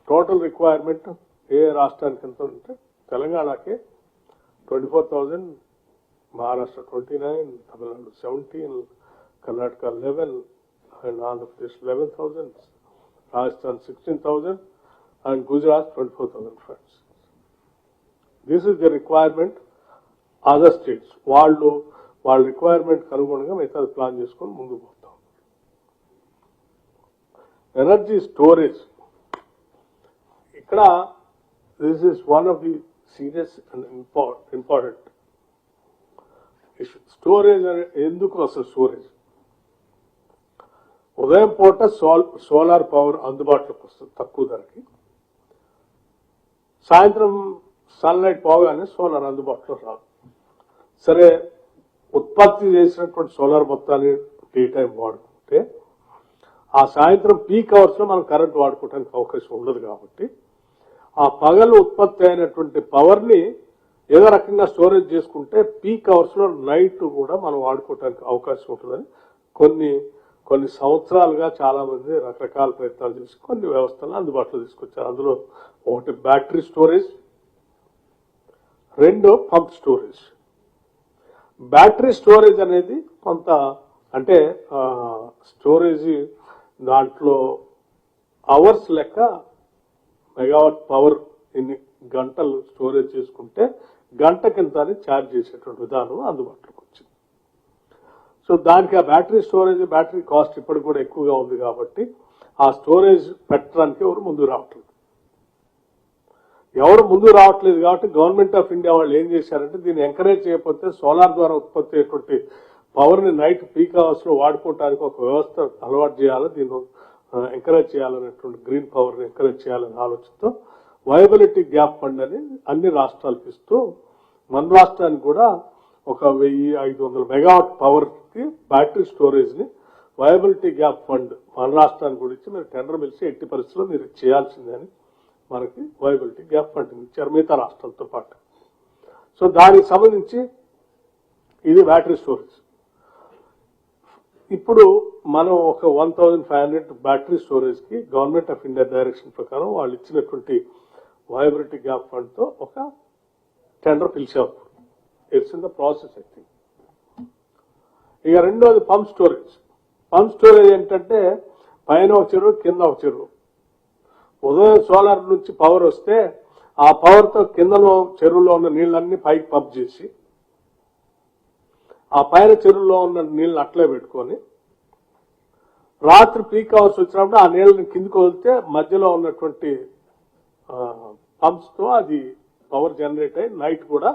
Speaker 1: టోటల్ రిక్వైర్మెంట్ ఏ రాష్ట్రానికి ఎంత ఉంటే తెలంగాణకి 24,000, Maharashtra 29, Tamil Nadu 17, Karnataka 11, and Andhra Pradesh 11,000, Rajasthan 16,000, and Gujarat 24,000 friends. This is the requirement. Other states వాళ్ళ రిక్వైర్మెంట్ కనుగొనగా మిగతా ప్లాన్ చేసుకొని ముందుకు పోతాం. ఎనర్జీ స్టోరేజ్, ఇక్కడ this is one of the serious and important issue. Storage ఎందుకు అసలు స్టోరేజ్? ఉదయం పూట సోలార్ పవర్ అందుబాటులోకి వస్తుంది తక్కువ ధరకి, సాయంత్రం సన్లైట్ పోగానే సోలార్ అందుబాటులో రాదు. సరే, ఉత్పత్తి చేసినటువంటి సోలార్ మొత్తాన్ని డే టైం వాడుకుంటే ఆ సాయంత్రం పీక్ అవర్స్ లో మనం కరెంట్ వాడుకోవడానికి అవకాశం ఉండదు. కాబట్టి ఆ పగలు ఉత్పత్తి అయినటువంటి పవర్ ని ఏదో రకంగా స్టోరేజ్ చేసుకుంటే పీక్ అవర్స్ లో నైట్ కూడా మనం వాడుకోవడానికి అవకాశం ఉంటుందని కొన్ని సంవత్సరాలుగా చాలా మంది రకరకాల ప్రయత్నాలు చేసి కొన్ని వ్యవస్థలను అందుబాటులో తీసుకొచ్చారు. అందులో ఒకటి బ్యాటరీ స్టోరేజ్, రెండు పంప్ స్టోరేజ్. బ్యాటరీ స్టోరేజ్ అనేది కొంత అంటే స్టోరేజ్ దాంట్లో అవర్స్ లెక్క మెగావాట్ పవర్ ఇన్ని గంటలు స్టోరేజ్ చేసుకుంటే గంట కింద ఛార్జ్ చేసేటువంటి విధానం అందుబాటులోకి వచ్చింది. సో దానికి ఆ బ్యాటరీ స్టోరేజ్, బ్యాటరీ కాస్ట్ ఇప్పటికి కూడా ఎక్కువగా ఉంది కాబట్టి ఆ స్టోరేజ్ పెట్టడానికి ఎవరు ముందు రావట్లేదు కాబట్టి గవర్నమెంట్ ఆఫ్ ఇండియా వాళ్ళు ఏం చేశారంటే దీన్ని ఎంకరేజ్ చేయకపోతే సోలార్ ద్వారా ఉత్పత్తి అయ్యేటువంటి పవర్ ని నైట్ పీక్ అవర్స్ లో వాడుకోవడానికి ఒక వ్యవస్థ అలవాటు చేయాలి, దీన్ని ఎంకరేజ్ చేయాలనేటువంటి గ్రీన్ పవర్ ని ఎంకరేజ్ చేయాలనే ఆలోచనతో వైబిలిటీ గ్యాప్ ఫండ్ అని అన్ని రాష్ట్రాలకు ఇస్తూ మన రాష్ట్రానికి కూడా 1500 మెగావాట్ పవర్ కి బ్యాటరీ స్టోరేజ్ ని వైబిలిటీ గ్యాప్ ఫండ్ మన రాష్ట్రానికి కూడా ఇచ్చి మీరు టెండర్ పిలిచి ఎట్టి పరిస్థితుల్లో మీరు చేయాల్సిందే అని మనకి వైబిలిటీ గ్యాప్ ఫండ్ ఇచ్చారు మిగతా రాష్ట్రాలతో పాటు. సో దానికి సంబంధించి ఇది బ్యాటరీ స్టోరేజ్. ఇప్పుడు మనం ఒక 1500 బ్యాటరీ స్టోరేజ్ కి గవర్నమెంట్ ఆఫ్ ఇండియా డైరెక్షన్ ప్రకారం వాళ్ళు ఇచ్చినటువంటి వైబిలిటీ గ్యాప్ ఫండ్ తో ఒక టెండర్ పిలిచారు. It's in the process I think. ఇక రెండోది పంప్ స్టోరేజ్. పంప్ స్టోరేజ్ ఏంటంటే పైన ఒక చెరువు, కింద ఒక చెరువు. ఉదయం సోలార్ నుంచి పవర్ వస్తే ఆ పవర్ తో కిందలో చెరువులో ఉన్న నీళ్ళన్నీ పైకి పంప్ చేసి ఆ పైన చెరువులో ఉన్న నీళ్ళని అట్లే పెట్టుకొని రాత్రి పీక్ అవర్స్ వచ్చినప్పుడు ఆ నీళ్ళని కిందికి వదిలితే మధ్యలో ఉన్నటువంటి పంప్స్ తో అది పవర్ జనరేట్ అయ్యి నైట్ కూడా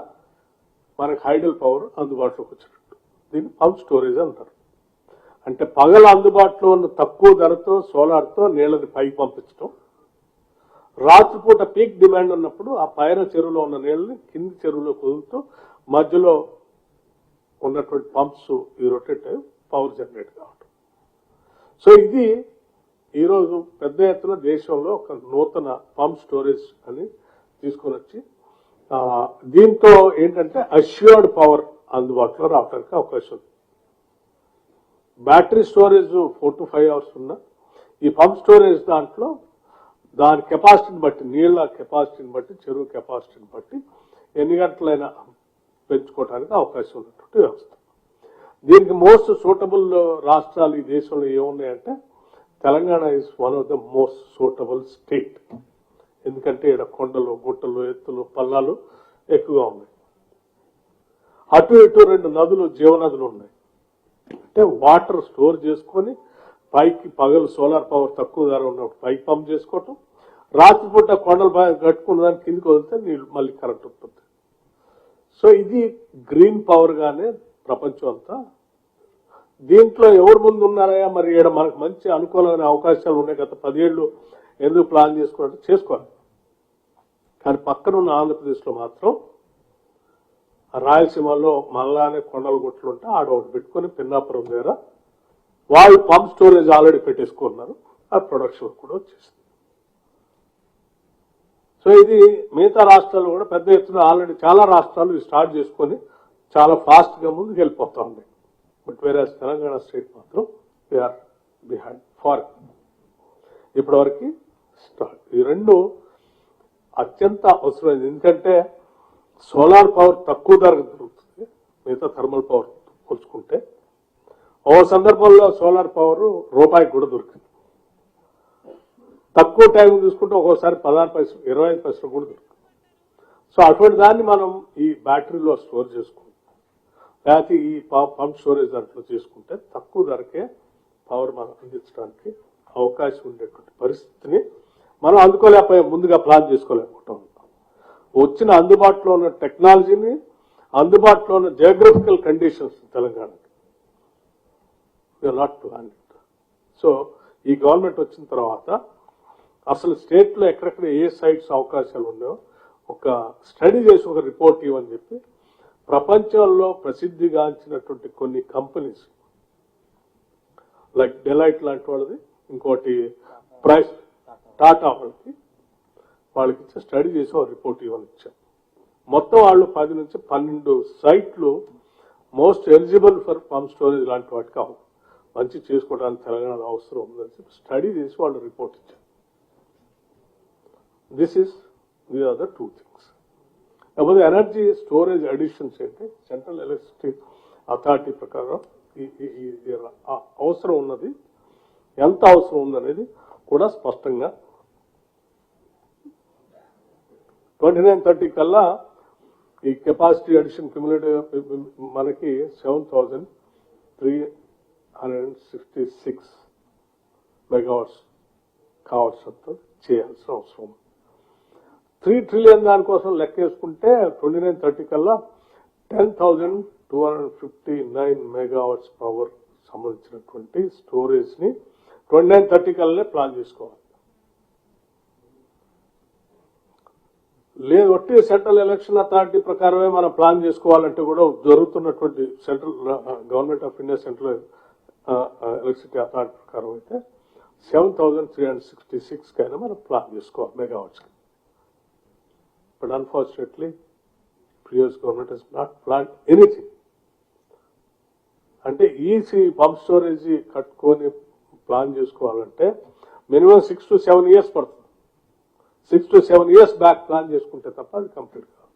Speaker 1: మనకి హైడల్ పవర్ అందుబాటులోకి వచ్చినట్టు దీన్ని పంప్ స్టోరేజ్ అంటారు. అంటే పగల అందుబాటులో ఉన్న తక్కువ ధరతో సోలార్తో నీళ్ళని పైకి పంపించడం, రాత్రిపూట పీక్ డిమాండ్ ఉన్నప్పుడు ఆ పైన చెరువులో ఉన్న నీళ్ళని కింది చెరువులో వదులుతూ మధ్యలో ఉన్నటువంటి పంప్స్ ఈ రొటేట్ అయ్యి పవర్ జనరేట్ కావడం. సో ఇది ఈరోజు పెద్ద ఎత్తున దేశంలో ఒక నూతన పంప్ స్టోరేజ్ అని తీసుకొని వచ్చి దీంతో ఏంటంటే అష్యూర్డ్ పవర్ అందుబాటులో రావడానికి అవకాశం ఉంది. బ్యాటరీ స్టోరేజ్ 4 to 5 అవర్స్ ఉన్న ఈ పంప్ స్టోరేజ్ దాంట్లో దాని కెపాసిటీని బట్టి, నీళ్ల కెపాసిటీని బట్టి, చెరువు కెపాసిటీని బట్టి ఎన్ని గంటలైనా పెంచుకోవడానికి అవకాశం ఉన్నటువంటి వ్యవస్థ. దీనికి మోస్ట్ సూటబుల్ రాష్ట్రాలు ఈ దేశంలో ఏమున్నాయంటే Telangana is one of the most suitable state. ఎందుకంటే ఇక్కడ కొండలు, గుట్టలు, ఎత్తులు, పల్లాలు ఎక్కువగా ఉన్నాయి. అటు ఇటు 2 నదులు, జీవనదులు ఉన్నాయి. అంటే వాటర్ స్టోర్ చేసుకొని పైకి పగలు సోలార్ పవర్ తక్కువ ధర ఉన్నప్పుడు పైకి పంప్ చేసుకోవటం, రాత్రిపూట కొండలు కట్టుకున్న దానికి కిందికి వదిలితే నీళ్ళు మళ్ళీ కరెంట్ ఉంటుంది. సో ఇది గ్రీన్ పవర్ గానే ప్రపంచం అంతా. దీంట్లో ఎవరు ముందు ఉన్నారయ్యా మరి ఇక్కడ మనకు మంచి అనుకూలమైన అవకాశాలు ఉన్నాయి, గత 10 ఏళ్ళు ఎందుకు ప్లాన్ చేసుకోవాలి. కానీ పక్కన ఉన్న ఆంధ్రప్రదేశ్లో మాత్రం రాయలసీమలో మళ్ళానే కొండల గుట్లు ఉంటే ఆడ ఒకటి పెట్టుకుని పిన్నాపురం దగ్గర వాళ్ళు పంప్ స్టోరేజ్ ఆల్రెడీ పెట్టేసుకున్నారు. ఆ ప్రొడక్షన్ కూడా వచ్చేసింది. సో ఇది మిగతా రాష్ట్రాలు కూడా పెద్ద ఎత్తున ఆల్రెడీ చాలా రాష్ట్రాలు స్టార్ట్ చేసుకొని చాలా ఫాస్ట్ గా ముందుకు వెళ్ళిపోతా ఉన్నాయి. బట్ వేరే తెలంగాణ స్టేట్ మాత్రం వీఆర్ బిహైండ్ ఫార్ ఇప్పటి వరకు స్టార్ట్. ఈ రెండు అత్యంత అవసరమైంది. ఎందుకంటే సోలార్ పవర్ తక్కువ ధరకు దొరుకుతుంది మిగతా థర్మల్ పవర్ పోల్చుకుంటే. ఓ సందర్భంలో సోలార్ పవర్ రూపాయికి కూడా దొరికింది. తక్కువ టైం చూసుకుంటే ఒక్కోసారి 16 పైసలు, 25 పైసలు కూడా దొరుకుతుంది. సో అటువంటి దాన్ని మనం ఈ బ్యాటరీలో స్టోర్ చేసుకుంటాం, లేకపోతే ఈ పంప్ స్టోరేజ్ దాంట్లో చేసుకుంటే తక్కువ ధరకే పవర్ మనం అందించడానికి అవకాశం ఉండేటువంటి పరిస్థితిని మనం అందుకోలేకపోయాం, ముందుగా ప్లాన్ చేసుకోలేకపోతాం. వచ్చిన అందుబాటులో ఉన్న టెక్నాలజీని, అందుబాటులో ఉన్న జియోగ్రఫికల్ కండిషన్స్ తెలంగాణకి నాట్ ప్లాన్. సో ఈ గవర్నమెంట్ వచ్చిన తర్వాత అసలు స్టేట్ లో ఎక్కడెక్కడ ఏ సైట్స్ అవకాశాలు ఉన్నాయో ఒక స్టడీ చేసి ఒక రిపోర్ట్ ఇవ్వని చెప్పి ప్రపంచంలో ప్రసిద్ధిగాంచినటువంటి కొన్ని కంపెనీస్ లైక్ డెలైట్ లాంటి వాళ్ళది, ఇంకోటి ప్రైస్ టాటా వాళ్ళకి ఇచ్చే స్టడీ చేసి ఒక రిపోర్ట్ ఇవ్వని ఇచ్చాం. మొత్తం వాళ్ళు 10 నుంచి 12 సైట్లు most eligible for pump storage లాంటి వాటికి మంచి చేసుకోవడానికి తెలంగాణలో అవసరం ఉందని స్టడీ చేసి వాళ్ళు రిపోర్ట్ ఇచ్చారు. These are the 2 things. అప్పుడు ఎనర్జీ స్టోరేజ్ అడిషన్స్ ఏంటి సెంట్రల్ ఎలక్ట్రిసిటీ అథారిటీ ప్రకారం ఈ అవసరం ఉన్నది ఎంత అవసరం ఉందనేది కూడా స్పష్టంగా 29-30 కల్లా ఈ కెపాసిటీ అడిషన్ క్యూములేటివ్ మనకి 7,366 మెగావాట్స్ కావాల్సినంత చేయాల్సిన అవసరం. 3 ట్రిలియన్ దానికోసం లెక్క వేసుకుంటే 29-30 కల్లా 10,259 మెగావాట్స్ పవర్ సంబంధించినటువంటి స్టోరేజ్ ని 29-30 కల్లా ప్లాన్ చేసుకోవాలి. లేదు ఒట్టి సెంట్రల్ ఎలక్షన్ అథారిటీ ప్రకారమే మనం ప్లాన్ చేసుకోవాలంటే కూడా జరుగుతున్నటువంటి central government of India central electricity authority ప్రకారం అయితే 7,366 కైనా మనం ప్లాన్ చేసుకోవాలి megawatts. But unfortunately previous government has not plan anything. అంటే ఈసీ పంప్ స్టోరేజ్ కట్టుకొని ప్లాన్ చేసుకోవాలంటే మినిమం 6 to 7 years పడుతుంది. 6 to 7 years బ్యాక్ ప్లాన్ చేసుకుంటే తప్ప అది కంప్లీట్ కాదు.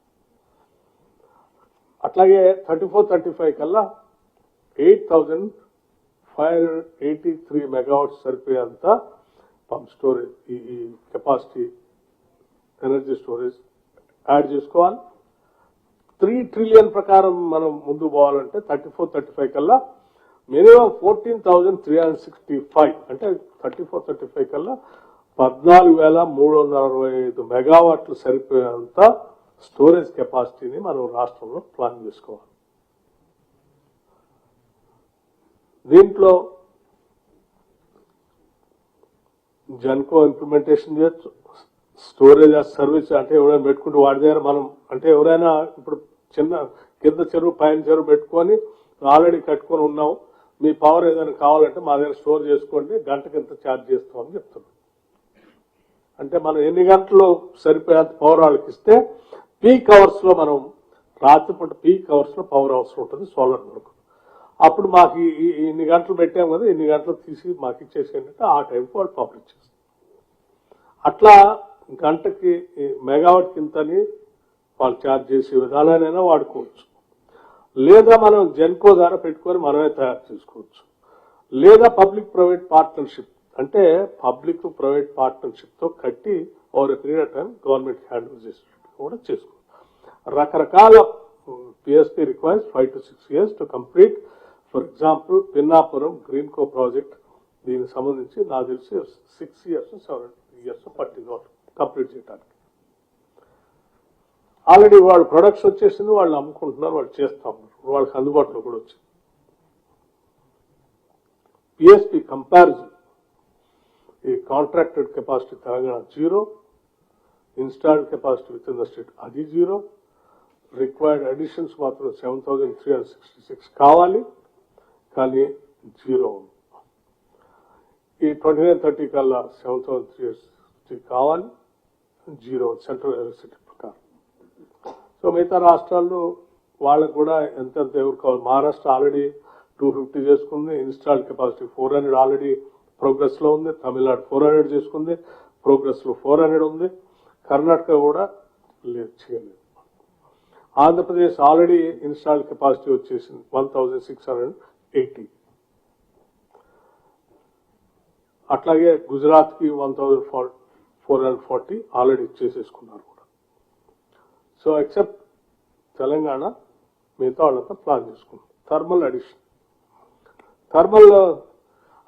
Speaker 1: అట్లాగే 34-35 కల్లా 8,583 మెగావాట్స్ సరిపోయేంత పంప్ స్టోరేజ్ ఈ కెపాసిటీ ఎనర్జీ స్టోరేజ్ యాడ్ చేసుకోవాలి. 3 ట్రిలియన్ ప్రకారం మనం ముందు పోవాలంటే 34-35 కల్లా మినిమం 14,365 అంటే 34-35 కల్లా 14,365 మెగావాట్లు సరిపోయేంత స్టోరేజ్ కెపాసిటీని మనం రాష్ట్రంలో ప్లాన్ చేసుకోవాలి. దీంట్లో జన్కో ఇంప్లిమెంటేషన్ చేయొచ్చు. స్టోరేజ్ ఆఫ్ సర్వీస్ అంటే ఎవరైనా పెట్టుకుంటూ వాడి దగ్గర మనం అంటే ఎవరైనా ఇప్పుడు చిన్న కింద చెరువు పైన చెరువు పెట్టుకొని ఆల్రెడీ కట్టుకొని ఉన్నాం, మీ పవర్ ఏదైనా కావాలంటే మా దగ్గర స్టోర్ చేసుకోండి, గంటకి ఎంత ఛార్జ్ చేస్తామని చెప్తున్నాం. అంటే మనం ఎన్ని గంటలు సరిపోయేంత పవర్ వాళ్ళకి ఇస్తే పీక్ అవర్స్ లో మనం రాత్రిపూట పీక్ అవర్స్ లో పవర్ అవసరం ఉంటుంది సోలార్ వరకు. అప్పుడు మాకు ఇన్ని గంటలు పెట్టాం కదా, ఇన్ని గంటలు తీసి మాకు ఇచ్చేసేయండి అంటే ఆ టైంకి వాళ్ళు పవర్ ఇచ్చేస్తారు. అట్లా గంటకి మెగావాట్ కింతని వాళ్ళు ఛార్జ్ చేసే విధానాలైనా వాడుకోవచ్చు. లేదా మనం జెన్కో ద్వారా పెట్టుకొని మనమే తయారు చేసుకోవచ్చు. లేదా పబ్లిక్ ప్రైవేట్ పార్ట్నర్షిప్ అంటే పబ్లిక్ ప్రైవేట్ పార్ట్నర్షిప్ తో కట్టి over a period of time government handle చేసినట్టు కూడా చేసుకోవచ్చు. రకరకాల PSP requires 5 to 6 years to complete. For example Pinnapuram Greenko project దీనికి సంబంధించి నాకు తెలిసి 6 years 7 years పట్టింది వాళ్ళు కంప్లీట్ చేయడానికి. ఆల్రెడీ వాళ్ళు ప్రొడక్ట్స్ వచ్చేసింది, వాళ్ళు అమ్ముకుంటున్నారు, వాళ్ళు చేస్తా ఉన్నారు, వాళ్ళకి అందుబాటులో కూడా వచ్చింది. పిఎస్పీ కంపారిజన్ ఈ contracted capacity Telangana 0, installed capacity with in the state అది 0, రిక్వైర్డ్ అడిషన్స్ మాత్రం 7,366 కావాలి కానీ 0 ఉంది. ఈ 29-30 కల్లా 7,360 కావాలి 0 సెంట్రల్ ఎలక్ట్రిసిటీ ప్రకారం. సో మిగతా రాష్ట్రాల్లో వాళ్ళకు కూడా ఎంతెంత ఎవరు కావాలి. మహారాష్ట్ర ఆల్రెడీ 250 చేసుకుంది, ఇన్స్టాల్డ్ కెపాసిటీ 400 ఆల్రెడీ ప్రోగ్రెస్ లో ఉంది. తమిళనాడు 400 చేసుకుంది, ప్రోగ్రెస్ లో 400 ఉంది. కర్ణాటక కూడా లేదు, చేయలేదు. ఆంధ్రప్రదేశ్ ఆల్రెడీ ఇన్స్టాల్డ్ కెపాసిటీ వచ్చేసింది 1,680. అట్లాగే గుజరాత్ కి 1,440 ఆల్రెడీ చేసేసుకున్నారు కూడా. సో ఎక్సెప్ట్ తెలంగాణ మిగతా వాళ్ళంతా ప్లాన్ చేసుకున్నారు. థర్మల్ అడిషన్, థర్మల్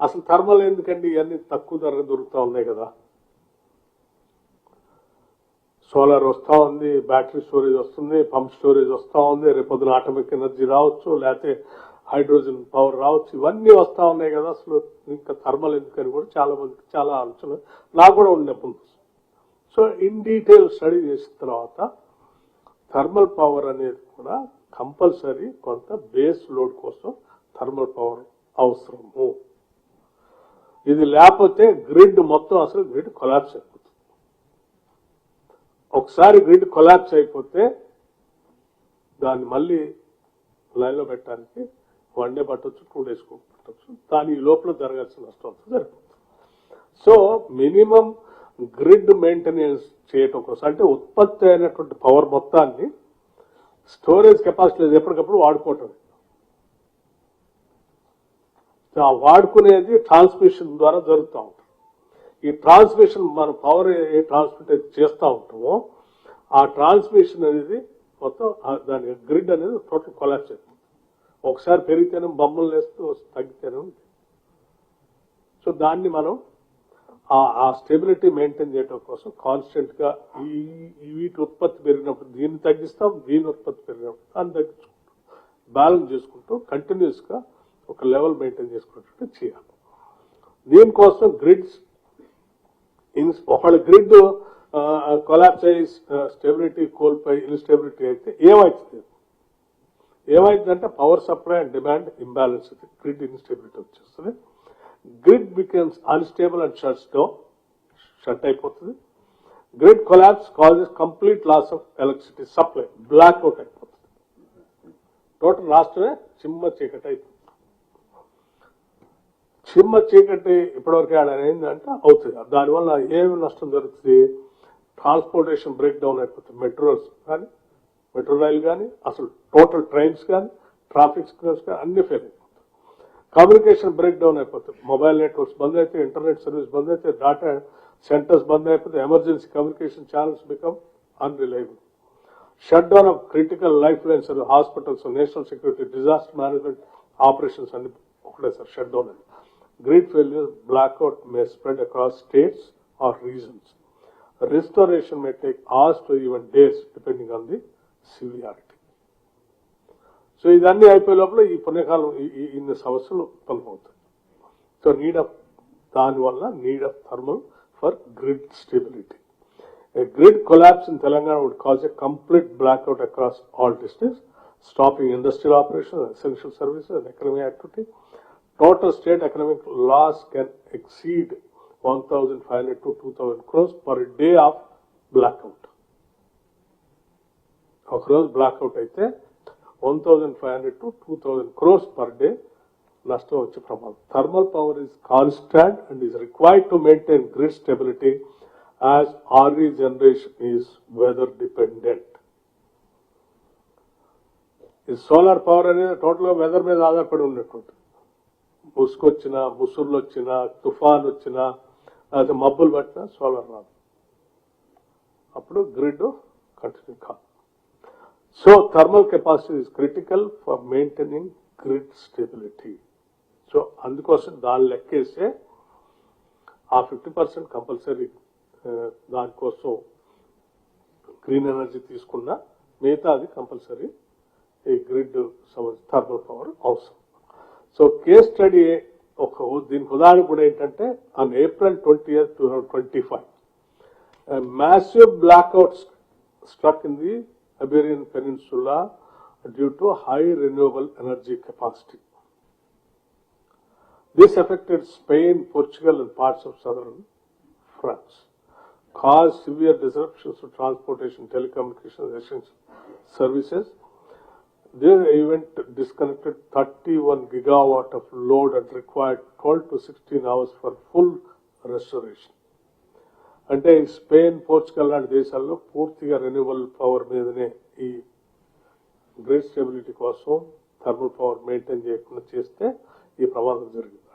Speaker 1: అసలు థర్మల్ ఎందుకండి, ఇవన్నీ తక్కువ ధర దొరుకుతా ఉన్నాయి కదా. సోలార్ వస్తా ఉంది, బ్యాటరీ స్టోరేజ్ వస్తుంది, పంప్ స్టోరేజ్ వస్తా ఉంది, రేపొద్దున ఆటోమిక్ ఎనర్జీ రావచ్చు, లేకపోతే హైడ్రోజన్ పవర్ రావచ్చు, ఇవన్నీ వస్తా ఉన్నాయి కదా. అసలు ఇంకా థర్మల్ ఎందుకని కూడా చాలా మందికి చాలా ఆలోచన నాకు కూడా ఉండే. సో ఇన్ డీటెయిల్ స్టడీ చేసిన తర్వాత థర్మల్ పవర్ అనేది కూడా కంపల్సరీ కొంత బేస్ లోడ్ కోసం థర్మల్ పవర్ అవసరము. ఇది లేకపోతే గ్రిడ్ మొత్తం అసలు గ్రిడ్ కొలాప్స్ అయిపోతుంది. ఒకసారి గ్రిడ్ కొలాప్స్ అయిపోతే దాన్ని మళ్ళీ లైన్లో పెట్టడానికి 1 డే పట్టొచ్చు, 2 days పట్టొచ్చు. దాని లోపల జరగాల్సిన నష్టం అంతా జరుగుతుంది. సో మినిమం గ్రిడ్ మెయింటెనెన్స్ చేయటం కోసం అంటే ఉత్పత్తి అయినటువంటి పవర్ మొత్తాన్ని స్టోరేజ్ కెపాసిటీ ఎప్పటికప్పుడు వాడుకోవటం. ఆ వాడుకునేది ట్రాన్స్మిషన్ ద్వారా జరుగుతూ ఉంటుంది. ఈ ట్రాన్స్మిషన్ మన పవర్ ఏ ట్రాన్స్మిట్ చేస్తూ ఉంటామో ఆ ట్రాన్స్మిషన్ అనేది మొత్తం దాని గ్రిడ్ అనేది టోటల్ కొలాప్స్ అవుతుంది. ఒకసారి పెరిగితేనే బొమ్మలు వేస్తూ తగ్గితేనే ఉంది. సో దాన్ని మనం ఆ స్టెబిలిటీ మెయింటైన్ చేయడం కోసం కాన్స్టెంట్ గా వీటి ఉత్పత్తి పెరిగినప్పుడు దీన్ని తగ్గిస్తాం, దీని ఉత్పత్తి పెరిగినప్పుడు దాన్ని తగ్గించుకుంటాం, బ్యాలెన్స్ చేసుకుంటూ కంటిన్యూస్ గా ఒక లెవెల్ మెయింటైన్ చేసుకున్నట్టు చేయాలి. దీనికోసం గ్రిడ్స్ ఒకళ్ళ గ్రిడ్ కొలాప్స్ అయ్యి స్టెబిలిటీ కోల్పోయి ఇన్స్టెబిలిటీ అయితే ఏమైందంటే power supply and demand imbalance అయితే గ్రిడ్ ఇన్స్టెబిలిటీ వచ్చేస్తుంది. Grid becomes unstable and shut అయిపోతుంది. Grid collapse causes complete loss of electricity supply, black out అయిపోతుంది. టోటల్ రాష్ట్రమే చిమ్మ చీకటి అయిపోతుంది. చిమ్మ చీకటి ఇప్పటివరకు ఏంటంటే అవుతుంది. దానివల్ల ఏమి నష్టం జరుగుతుంది? ట్రాన్స్పోర్టేషన్ బ్రేక్ డౌన్ అయిపోతుంది. మెట్రో రైలు కానీ అసలు టోటల్ ట్రైన్స్ కానీ ట్రాఫిక్ సిగ్నల్స్ కానీ అన్ని ఫెయిల్ అయిపోతాయి. కమ్యూనికేషన్ బ్రేక్ డౌన్ అయిపోతుంది. మొబైల్ నెట్వర్క్స్ బంద్ అయితే, ఇంటర్నెట్ సర్వీస్ బంద్ అయితే, డాటా సెంటర్స్ బంద్ అయిపోతే, emergency communication channels become unreliable. Shut down of critical life lines, hospitals, national security, disaster management operations అన్ని ఒకటేసారి షట్ డౌన్ అయింది. Grid failure, blackout may spread across states or regions. Restoration may take hours to even days depending on the severity. So ఇదన్నీ అయిపోయే లోపల ఈ పుణ్యకాలం ఇన్ని సమస్యలు ఉత్పన్నమవుతాయి. సో దానివల్ల need of thermal for grid stability. A grid collapse in Telangana would cause a complete blackout across all districts, stopping industrial operations, essential services and economic activity. Total state economic loss can exceed 1,500 to 2,000 crores per day of blackout. Across blackout అయితే 1,500 to 2,000 crores per day నష్టం వచ్చే ప్రమాదం. Thermal power is constant and is required to maintain grid stability as RE generation is weather dependent. ఈ solar power అనేది total గా weather మీద ఆధారపడి ఉన్నటువంటి ముసుకొచ్చినా, ముసుర్లు వచ్చినా, తుఫాన్ వచ్చినా, లేదా మబ్బులు పట్టినా సోలార్ రాదు. అప్పుడు గ్రిడ్ కంటిన్యూ కాదు. So thermal capacity is critical for maintaining grid stability. So అందుకోసం దాన్ని లెక్కేస్తే ఆ 50% కంపల్సరీ దానికోసం గ్రీన్ ఎనర్జీ తీసుకున్నా మిగతా అది కంపల్సరీ ఈ గ్రిడ్ థర్మల్ పవర్ అవసరం. సో కేస్ స్టడీ దీనికి ఉదాహరణ కూడా ఏంటంటే on April 20th, 2025 massive blackouts struck in the Iberian Peninsula due to high renewable energy capacity. This affected Spain, Portugal and parts of southern France, caused severe disruptions to transportation, telecommunications, essential services. This event disconnected 31 gigawatt of load and required 12 to 16 hours for full restoration. అంటే Spain, Portugal లాంటి దేశాల్లో పూర్తిగా renewable power మీదనే ఈ grid stability కోసం thermal power maintain చేయకుండా చేస్తే ఈ ప్రమాదం జరిగింది.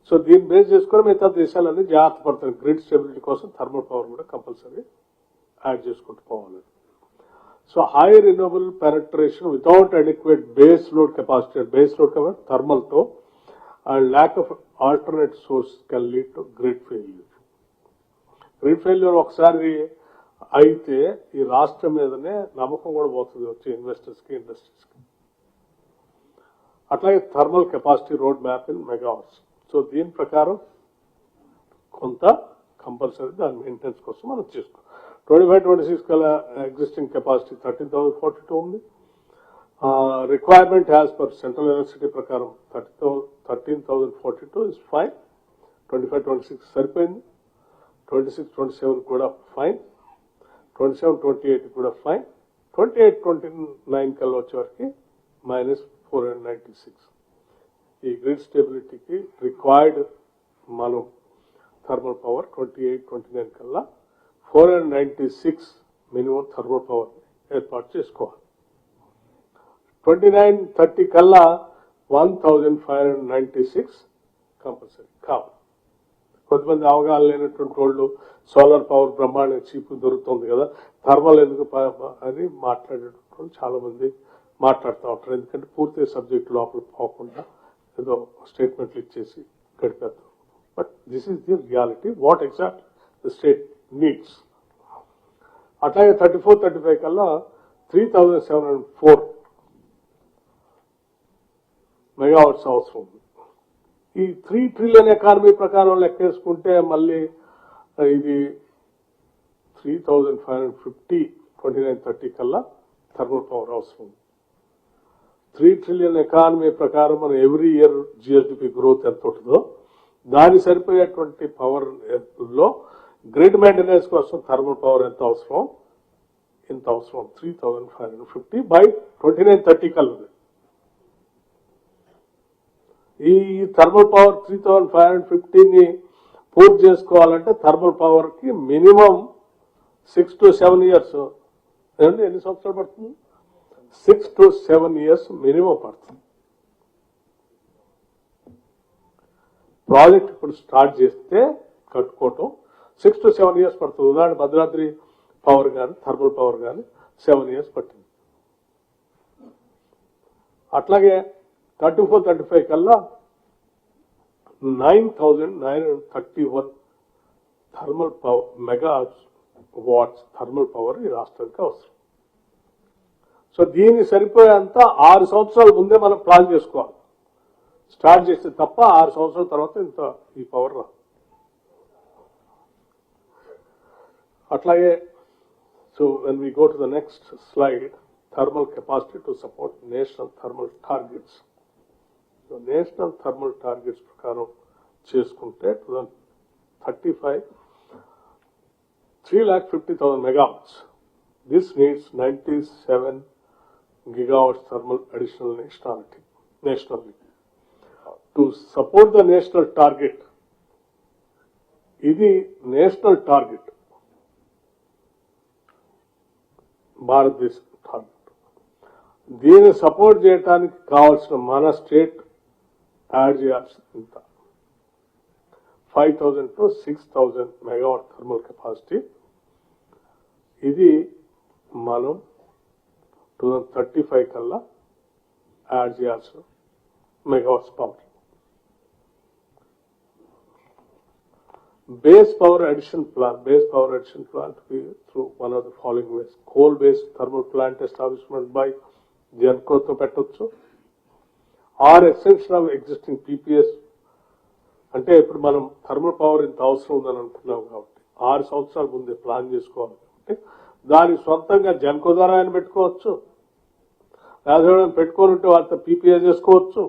Speaker 1: సో దీన్ని బేస్ చేసుకుని మిగతా దేశాలన్నీ జాగ్రత్త పడతాయి. గ్రిడ్ స్టెబిలిటీ కోసం థర్మల్ పవర్ కూడా కంపల్సరీ యాడ్ చేసుకుంటూ పోవాలి. So high renewable penetration without adequate base load capacity, base load capacity thermal to, and lack of alternate source can lead to grid failure. Grid failure ఒకసారి అయితే ఈ రాష్ట్రం మీదనే నమ్మకం కూడా పోతుంది వచ్చే ఇన్వెస్టర్స్ కి, ఇండస్ట్రీస్ కి. అట్లాగే thermal capacity road map in megawatts. So దీని ప్రకారం కొంత కంపల్సరీ దాని మెయింటెనెన్స్ కోసం మనం చేసుకోవాలి. 25-26 కల ఎగ్జిస్టింగ్ కెపాసిటీ 13,042 ఉంది. Requirement as per central electricity ప్రకారం 13,042 ఇస్ ఫైన్. 25-26 సరిపోయింది. 26-27 కూడా ఫైన్. 27-28 కూడా ఫైన్. 28-29 కల్లా వచ్చేవరకు -496. ఈ గ్రిడ్ స్టెబిలిటీకి రిక్వైర్డ్ మనం థర్మల్ పవర్ 28-29 కల్లా 496 మినిమం థర్మల్ పవర్ ఏర్పాటు చేసుకోవాలి. 29-30 కల్లా 1596 కంపల్సరీ కావాలి. కొంతమంది అవగాహన లేనటువంటి వాళ్ళు సోలార్ పవర్ బ్రహ్మాండ చీప్ దొరుకుతుంది కదా, థర్మల్ ఎందుకు అని మాట్లాడేటటువంటి చాలా మంది మాట్లాడుతూ ఉంటారు. ఎందుకంటే పూర్తి సబ్జెక్ట్ లోపల పోకుండా ఏదో స్టేట్మెంట్లు ఇచ్చేసి గడిపేద్దాం. But this is the reality what exact the state needs. అట్లాగే 34-35 కల్లా 3704 మెగావాట్స్ అవసరం ఉంది. ఈ 3 ట్రిలియన్ ఎకానమీ ప్రకారం లెక్కేసుకుంటే మళ్ళీ ఇది 3550 29-30 కల్లా థర్మల్ పవర్ అవసరం. 3 ట్రిలియన్ ఎకానమీ ప్రకారం మనం ఎవ్రీ ఇయర్ జిఎస్డిపి గ్రోత్ ఎంత ఉంటుందో దాని సరిపోయేటువంటి పవర్ లో గ్రిడ్ మెయింటెనెన్స్ కోసం థర్మల్ పవర్ ఎంత అవసరం, ఇంత అవసరం 3550 బై 29-30 కల్లా. ఈ థర్మల్ పవర్ 3550ని పూర్తి చేసుకోవాలంటే థర్మల్ పవర్ కి మినిమం 6 to 7 years. ఎన్ని సంవత్సరాలు పడుతుంది? 6 to 7 years మినిమం పడుతుంది. ప్రాజెక్ట్ ఇప్పుడు స్టార్ట్ చేస్తే కట్టుకోవటం 6 to 7 years పడుతుంది. ఉదాహరణ భద్రాద్రి పవర్ కానీ థర్మల్ పవర్ కానీ 7 years పట్టింది. అట్లాగే 34-35 కల్లా 9931 thermal power megawatts thermal power ఈ రాష్ట్రానికి అవసరం. సో దీన్ని సరిపోయేంత 6 సంవత్సరాల ముందే మనం ప్లాన్ చేసుకోవాలి. స్టార్ట్ చేస్తే తప్ప 6 సంవత్సరాల తర్వాత ఇంత ఈ పవర్ రా. అట్లాగే so when we go to the next slide, thermal capacity to support national thermal targets. So national thermal targets ప్రకారం చేసుకుంటే 2035 350,000 megawatts. This needs 97 gigawatts thermal additional nationally. To support the national target, ఇది national target, భారతదేశ target. దీన్ని support చేయడానికి కావాల్సిన మన state add చేయాల్సింది ఇంత 5,000 to 6,000 మెగావాట్ థర్మల్ కెపాసిటీ. ఇది మనం 2035 కల్లా యాడ్ చేయాల్సిన megawatts power. Base power addition plan to be through one of the following ways: coal-based thermal plant establishment by GENCO to పెట్టొచ్చు, or extension of existing PPAs. అంటే ఇప్పుడు మనం thermal power ఇంత అవసరం ఉందని అంటున్నాం కాబట్టి 6 సంవత్సరాల ముందే ప్లాన్ చేసుకోవాలి. అంటే దాని సొంతంగా జెన్కో ద్వారా ఆయన పెట్టుకోవచ్చు, లేదా పెట్టుకొని ఉంటే వాళ్ళతో పీపీఏ చేసుకోవచ్చు,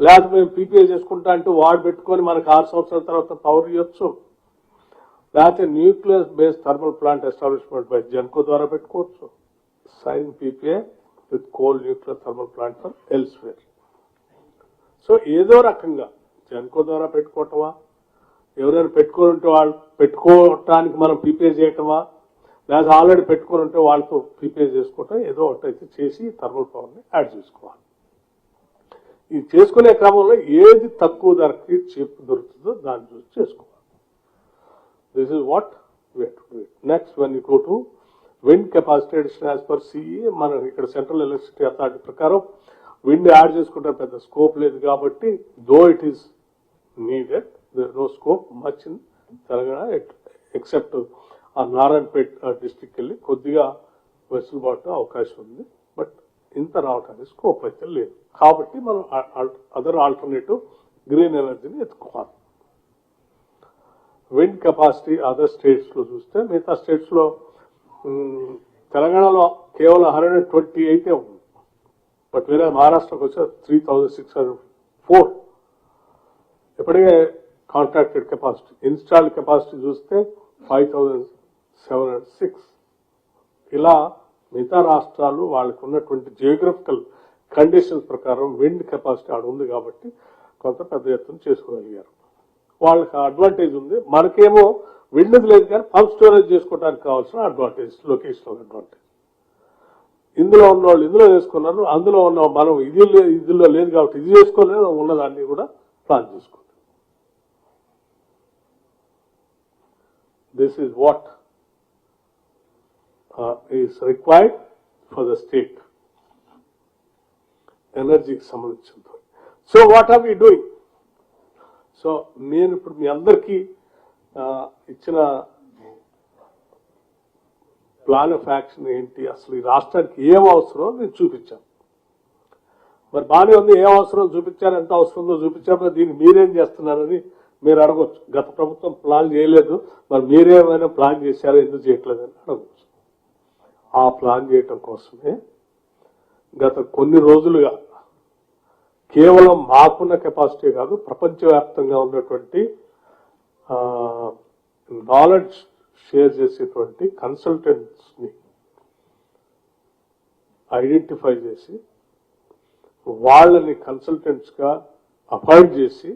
Speaker 1: లేదా మేము పీపీఏ చేసుకుంటా అంటే వాడు పెట్టుకొని మనకు 6 సంవత్సరాల తర్వాత పవర్ ఇవ్వచ్చు, లేకపోతే nucleus based thermal plant establishment by Genco ద్వారా పెట్టుకోవచ్చు. Sign PPA with coal nuclear thermal plant for elsewhere. So ఏదో రకంగా జెన్కో ద్వారా పెట్టుకోవటమా, ఎవరైనా పెట్టుకొని ఉంటే వాళ్ళు పెట్టుకోవటానికి మనం పీపీఏ చేయటమా, లేదా ఆల్రెడీ పెట్టుకొని ఉంటే వాళ్ళతో పీపీఏ చేసుకోవటం, ఏదో ఒకటి అయితే చేసి థర్మల్ పవర్ని యాడ్ చేసుకోవాలి. ఈ చేసుకునే క్రమంలో ఏది తక్కువ ధరకి చీప్ దొరుకుతుందో దాన్ని చూసి చేసుకోవాలి. This is what we have to do it. Next when you go to wind capacity addition as per CE, మనం ఇక్కడ సెంట్రల్ ఎలక్ట్రిసిటీ అథారిటీ ప్రకారం విండ్ యాడ్ చేసుకుంటే పెద్ద స్కోప్ లేదు కాబట్టి, though it is needed, no scope much in Telangana except ఆ Narayanpet district వెళ్ళి కొద్దిగా వెసులుబాటు అవకాశం ఉంది. బట్ ఇంత రావడానికి స్కోప్ అయితే లేదు కాబట్టి మనం అదర్ ఆల్టర్నేటివ్ గ్రీన్ ఎనర్జీని ఎత్తుకోవాలి. విండ్ కెపాసిటీ అదర్ స్టేట్స్ లో చూస్తే మిగతా స్టేట్స్ లో తెలంగాణలో కేవలం 128 ఉంది. బట్ వేరే మహారాష్ట్రకు వచ్చే 3,604 ఇప్పటికే కాంట్రాక్టెడ్ కెపాసిటీ. ఇన్స్టాల్డ్ కెపాసిటీ చూస్తే 5,706. ఇలా మిగతా రాష్ట్రాలు వాళ్ళకు ఉన్నటువంటి జియోగ్రఫికల్ కండిషన్స్ ప్రకారం విండ్ కెపాసిటీ ఆడ ఉంది కాబట్టి కొంత పెద్ద ఎత్తున చేసుకోగలిగారు. వాళ్ళకి అడ్వాంటేజ్ ఉంది. మనకేమో విండ్ లేదు కానీ పంప్ స్టోరేజ్ చేసుకోవడానికి కావాల్సిన అడ్వాంటేజ్, లొకేషనల్ అడ్వాంటేజ్. ఇందులో ఉన్న వాళ్ళు ఇందులో చేసుకున్నారు, అందులో ఉన్న మనం ఇదిలో లేదు కాబట్టి ఇది చేసుకోలేదు, ఉన్నదాన్ని కూడా ప్లాన్ చేసుకోలేదు. This is what is required for the state ఎనర్జీకి సంబంధించింది. So what are we doing? So నేను ఇప్పుడు మీ అందరికీ ఇచ్చిన ప్లాన్ ఆఫ్ యాక్షన్ ఏంటి, అసలు ఈ రాష్ట్రానికి ఏం అవసరం నేను చూపించాను. మరి బాగానే ఉంది, ఏం అవసరం చూపించారు, ఎంత అవసరం ఉందో చూపించారు, దీన్ని మీరేం చేస్తున్నారని మీరు అడగొచ్చు. గత ప్రభుత్వం ప్లాన్ చేయలేదు, మరి మీరేమైనా ప్లాన్ చేశారో ఎందుకు చేయట్లేదని అడగవచ్చు. ఆ ప్లాన్ చేయటం కోసమే గత కొన్ని రోజులుగా కేవలం మాకున్న కెపాసిటీ కాదు, ప్రపంచవ్యాప్తంగా ఉన్నటువంటి నాలెడ్జ్ షేర్ చేసేటువంటి కన్సల్టెంట్స్ ని ఐడెంటిఫై చేసి వాళ్ళని కన్సల్టెంట్స్ గా అపాయింట్ చేసి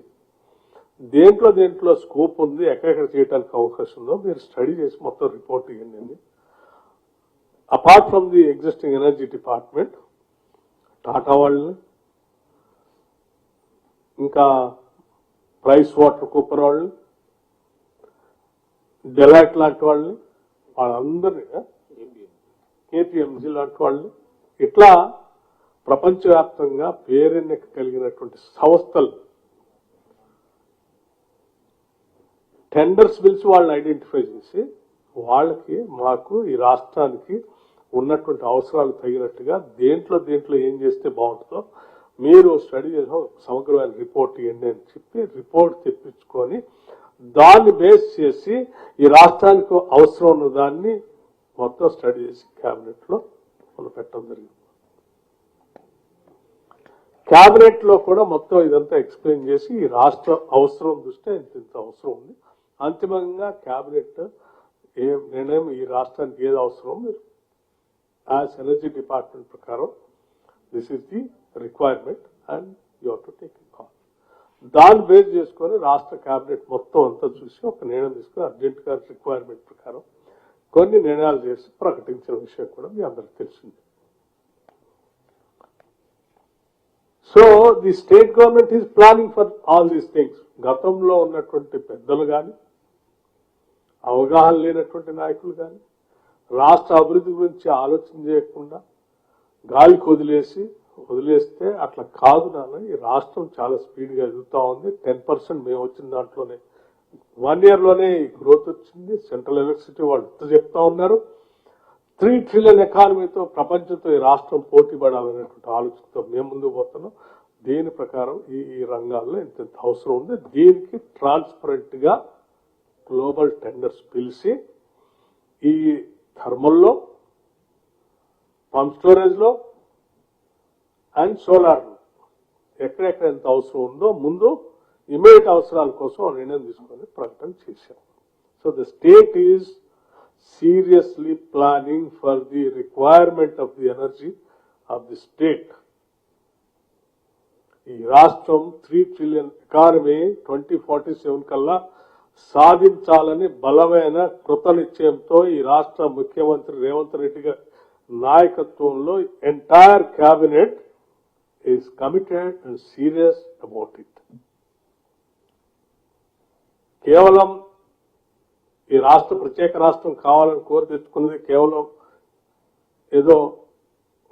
Speaker 1: దేంట్లో స్కోప్ ఉంది, ఎక్కడెక్కడ చేయడానికి అవకాశం ఉందో మీరు స్టడీ చేసి మొత్తం రిపోర్ట్ ఇవ్వండి. Apart from the existing energy department, Tata వాళ్ళని, ఇంకా ప్రైస్ వాటర్ కూపర్ వాళ్ళని, డెలైట్ లాంటి వాళ్ళని, వాళ్ళందరినీ, కేపీఎంజీ లాంటి వాళ్ళని, ఇట్లా ప్రపంచవ్యాప్తంగా పేరెన్నిక కలిగినటువంటి సంస్థలు టెండర్స్ పిలిచి వాళ్ళని ఐడెంటిఫై చేసి వాళ్ళకి మాకు ఈ రాష్ట్రానికి ఉన్నటువంటి అవసరాలు తగినట్టుగా దేంట్లో ఏం చేస్తే బాగుంటుందో మీరు స్టడీ చేసిన సమగ్రమైన రిపోర్ట్ ఇవ్వండి అని చెప్పి రిపోర్ట్ తెప్పించుకొని దాన్ని బేస్ చేసి ఈ రాష్ట్రానికి అవసరం ఉన్న దాన్ని మొత్తం స్టడీ చేసి క్యాబినెట్ లో మనం పెట్టడం జరిగింది. క్యాబినెట్ లో కూడా మొత్తం ఇదంతా ఎక్స్ప్లెయిన్ చేసి ఈ రాష్ట్ర అవసరం దృష్ట్యా ఇంత అవసరం ఉంది. అంతిమంగా క్యాబినెట్ ఏ నిర్ణయం ఈ రాష్ట్రానికి ఏది అవసరం మీరు యాజ్ ఎనర్జీ డిపార్ట్మెంట్ ప్రకారం this is the requirement and you have to take a call. దాన్ని బేస్ చేసుకొని రాష్ట్ర క్యాబినెట్ మొత్తం అంతా చూసి ఒక నిర్ణయం తీసుకుని అర్జెంట్ గా రిక్వైర్మెంట్ ప్రకారం కొన్ని నిర్ణయాలు చేసి ప్రకటించిన విషయం కూడా మీ అందరికి తెలిసింది. So the state government is planning for all these things. గతంలో ఉన్నటువంటి పెద్దలు కానీ, అవగాహన లేనటువంటి నాయకులు కానీ, రాష్ట్ర అభివృద్ధి గురించి ఆలోచన చేయకుండా గాలికి వదిలేస్తే అట్లా కాదు నాన్న, ఈ రాష్ట్రం చాలా స్పీడ్గా ఎదుగుతా ఉంది. 10% మేము వచ్చిన దాంట్లోనే 1 year లోనే గ్రోత్ వచ్చింది. సెంట్రల్ ఎలక్ట్రిసిటీ వాళ్ళు చెప్తా ఉన్నారు. 3 trillion ఎకానమీతో ప్రపంచంతో ఈ రాష్ట్రం పోటీ పడాలనేటువంటి ఆలోచనతో మేము ముందుకు పోతున్నాం. దీని ప్రకారం ఈ రంగాల్లో ఎంత అవసరం ఉంది, దీనికి ట్రాన్స్పరెంట్ గా గ్లోబల్ టెండర్స్ పిలిచి ఈ థర్మల్లో, పంప్ స్టోరేజ్ లో అండ్ సోలార్ లో ఎక్కడెక్కడ ఎంత అవసరం ఉందో ముందు ఇమీడియట్ అవసరాల కోసం నిర్ణయం తీసుకొని ప్రకటన చేశాం. So the state is seriously planning for the requirement of the energy of the state. ఈ రాష్ట్రం 3 trillion ఎకానమీ 2047 కల్లా సాధించాలని బలమైన కృత నిశ్చయంతో ఈ రాష్ట్ర ముఖ్యమంత్రి రేవంత్ రెడ్డి గారి నాయకత్వంలో entire cabinet is committed and serious about it. కేవలం ఈ రాష్ట్ర ప్రత్యేక రాష్ట్రం కావాలని కోరి తెచ్చుకున్నది కేవలం ఏదో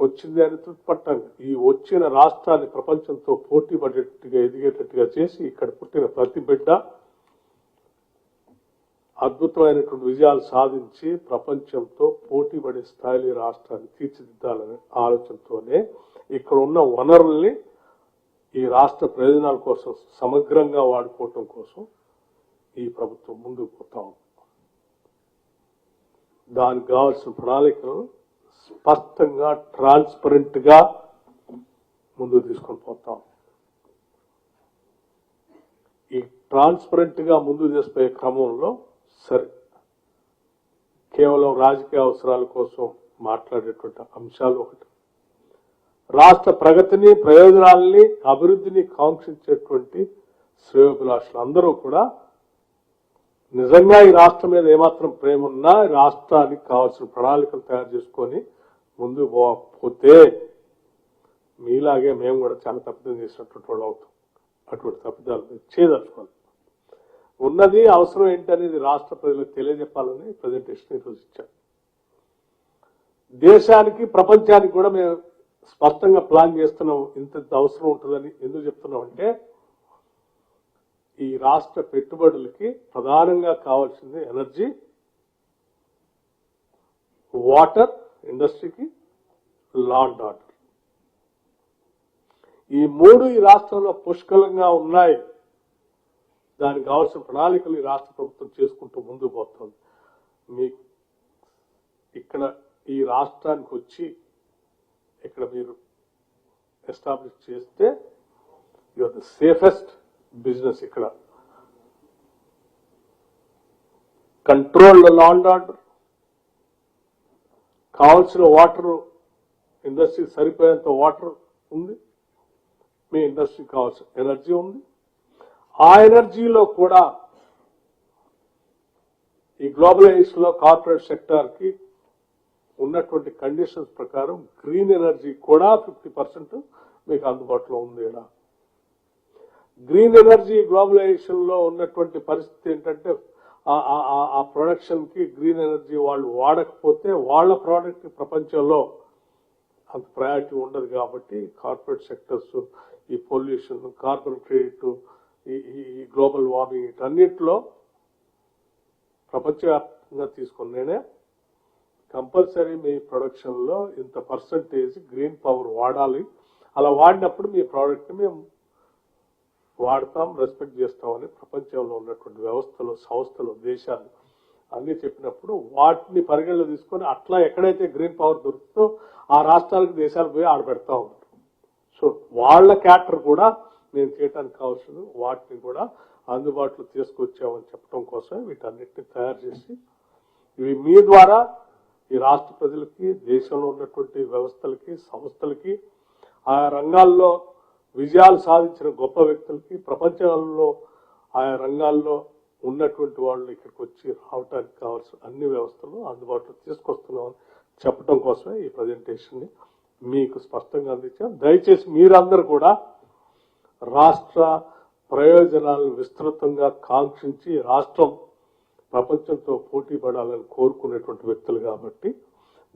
Speaker 1: వచ్చింది అని తృప్తిపట్టాలి. ఈ వచ్చిన రాష్ట్రాన్ని ప్రపంచంతో పోటీ పడేట్టుగా ఎదిగేటట్టుగా చేసి ఇక్కడ పుట్టిన ప్రతి బిడ్డ అద్భుతమైనటువంటి విజయాలు సాధించి ప్రపంచంతో పోటీ పడే స్థాయిలో రాష్ట్రాన్ని తీర్చిదిద్దాలనే ఆలోచనతోనే ఇక్కడ ఉన్న వనరుల్ని ఈ రాష్ట్ర ప్రయోజనాల కోసం సమగ్రంగా వాడుకోవటం కోసం ఈ ప్రభుత్వం ముందుకు పోతా ఉంది. దానికి కావాల్సిన ప్రణాళికను స్పష్టంగా ట్రాన్స్పరెంట్ గా ముందుకు తీసుకొని పోతాం. ఈ ట్రాన్స్పరెంట్ గా ముందుకు తీసుకుపోయే క్రమంలో సరే కేవలం రాజకీయ అవసరాల కోసం మాట్లాడేటువంటి అంశాలు ఒకటి. రాష్ట్ర ప్రగతిని, ప్రయోజనాలని, అభివృద్ధిని కాంక్షించేటువంటి శ్రేయోభిలాషులు అందరూ కూడా నిజంగా ఈ రాష్ట్రం మీద ఏమాత్రం ప్రేమ ఉన్నా రాష్ట్రానికి కావాల్సిన ప్రణాళికలు తయారు చేసుకొని ముందుకు పోతే మీలాగే మేము కూడా చాలా తప్పిదం చేసినటువంటి వాళ్ళు అవుతాం. అటువంటి తప్పిదాలు చేయదలుచుకోవాలి. ఉన్నది అవసరం ఏంటనేది రాష్ట్ర ప్రజలకు తెలియజెప్పాలని ప్రజెంటేషన్ ఈరోజు ఇచ్చారు. దేశానికి, ప్రపంచానికి కూడా మేము స్పష్టంగా ప్లాన్ చేస్తున్నాం. ఇంత అవసరం ఉంటుందని ఎందుకు చెప్తున్నాం అంటే, ఈ రాష్ట్ర పెట్టుబడులకి ప్రధానంగా కావాల్సింది ఎనర్జీ, వాటర్ ఇండస్ట్రీకి, లా అండ్ ఆర్డర్. ఈ మూడు ఈ రాష్ట్రంలో పుష్కలంగా ఉన్నాయి. దానికి కావాల్సిన ప్రణాళికలు ఈ రాష్ట్ర ప్రభుత్వం చేసుకుంటూ ముందుకు పోతుంది. మీ ఇక్కడ ఈ రాష్ట్రానికి వచ్చి ఇక్కడ మీరు ఎస్టాబ్లిష్ చేస్తే యూఆర్ ద సేఫెస్ట్ బిజినెస్. ఇక్కడ కంట్రోల్ లా అండ్ ఆర్డర్, కావాల్సిన వాటర్ ఇండస్ట్రీకి సరిపోయేంత వాటర్ ఉంది, మీ ఇండస్ట్రీకి కావాల్సిన ఎనర్జీ ఉంది. ఆ ఎనర్జీలో కూడా ఈ గ్లోబలైజేషన్ లో కార్పొరేట్ సెక్టార్ కి ఉన్నటువంటి కండిషన్స్ ప్రకారం గ్రీన్ ఎనర్జీ కూడా 50% మీకు అందుబాటులో ఉంది. ఇలా గ్రీన్ ఎనర్జీ గ్లోబలైజేషన్ లో ఉన్నటువంటి పరిస్థితి ఏంటంటే, ఆ ప్రొడక్షన్ కి గ్రీన్ ఎనర్జీ వాళ్ళు వాడకపోతే వాళ్ళ ప్రోడక్ట్ ప్రపంచంలో అంత ప్రయారిటీ ఉండదు. కాబట్టి కార్పొరేట్ సెక్టర్స్ ఈ పొల్యూషన్, కార్బన్ క్రెడిట్, ఈ గ్లోబల్ వార్మింగ్ వీటన్నిటిలో ప్రపంచవ్యాప్తంగా తీసుకుని నేనే కంపల్సరీ మీ ప్రొడక్షన్ లో ఇంత పర్సంటేజ్ గ్రీన్ పవర్ వాడాలి. అలా వాడినప్పుడు మీ ప్రోడక్ట్ మేము వాడతాం, రెస్పెక్ట్ చేస్తామని ప్రపంచంలో ఉన్నటువంటి వ్యవస్థలు, సంస్థలు, దేశాలు అన్ని చెప్పినప్పుడు వాటిని పరిగణలో తీసుకొని అట్లా ఎక్కడైతే గ్రీన్ పవర్ దొరుకుతుందో ఆ రాష్ట్రాలకు, దేశాలకు పోయి ఆడబెడతా ఉంటారు. సో వాళ్ళ క్యాటర్ కూడా మేము చేయడానికి కావాల్సింది వాటిని కూడా అందుబాటులో తీసుకొచ్చామని చెప్పడం కోసం వీటన్నిటిని తయారు చేసి ఇవి మీ ద్వారా ఈ రాష్ట్ర ప్రజలకి, దేశంలో ఉన్నటువంటి వ్యవస్థలకి, సంస్థలకి, ఆయా రంగాల్లో విజయాలు సాధించిన గొప్ప వ్యక్తులకి, ప్రపంచంలో ఆయా రంగాల్లో ఉన్నటువంటి వాళ్ళు ఇక్కడికి వచ్చి రావడానికి కావాల్సిన అన్ని వ్యవస్థలు అందుబాటులో తీసుకొస్తున్నామని చెప్పడం కోసమే ఈ ప్రజెంటేషన్ ని మీకు స్పష్టంగా అందించాం. దయచేసి మీరందరూ కూడా రాష్ట్ర ప్రయోజనాలను విస్తృతంగా కాంక్షించి రాష్ట్రం ప్రపంచంతో పోటీ పడాలని కోరుకునేటువంటి వ్యక్తులు కాబట్టి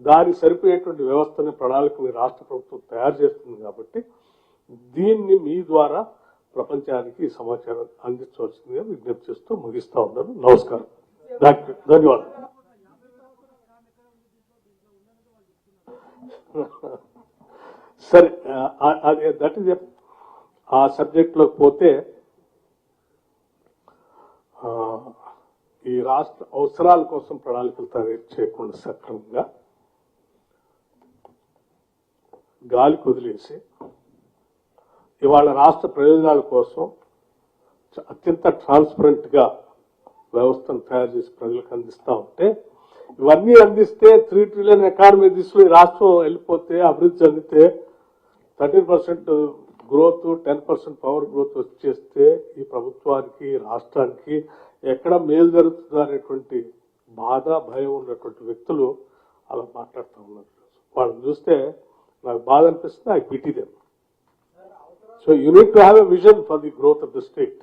Speaker 1: దానికి సరిపోయేటువంటి వ్యవస్థని, ప్రణాళికని రాష్ట్ర ప్రభుత్వం తయారు చేస్తుంది. కాబట్టి దీన్ని మీ ద్వారా ప్రపంచానికి ఈ సమాచారం అందించవలసిందిగా విజ్ఞప్తి చేస్తూ ముగిస్తా ఉన్నాను. నమస్కారం, ధన్యవాదాలు. సరే, దట్ ఈస్ ఆ సబ్జెక్ట్ లోకి పోతే, ఈ రాష్ట్ర అవసరాల కోసం ప్రణాళికలు తయారు చేయకుండా సక్రమంగా గాలి కుదిలేసి ఇవాళ రాష్ట్ర ప్రయోజనాల కోసం అత్యంత ట్రాన్స్పరెంట్ గా వ్యవస్థను తయారు చేసి ప్రజలకు అందిస్తా ఉంటే, ఇవన్నీ అందిస్తే 3 ట్రిలియన్ ఎకానమీ దిశలో ఈ రాష్ట్రం వెళ్ళిపోతే, అభివృద్ధి చెందితే 13% గ్రోత్, 10% పవర్ గ్రోత్ వచ్చేస్తే ఈ ప్రభుత్వానికి, రాష్ట్రానికి ఎక్కడ మేలు జరుగుతుందో అనేటువంటి బాధ, భయం ఉన్నటువంటి వ్యక్తులు అలా మాట్లాడుతూ ఉన్నారు. వాళ్ళని చూస్తే నాకు బాధ అనిపిస్తుంది. I pity them. So you need to have a vision for the growth of the state.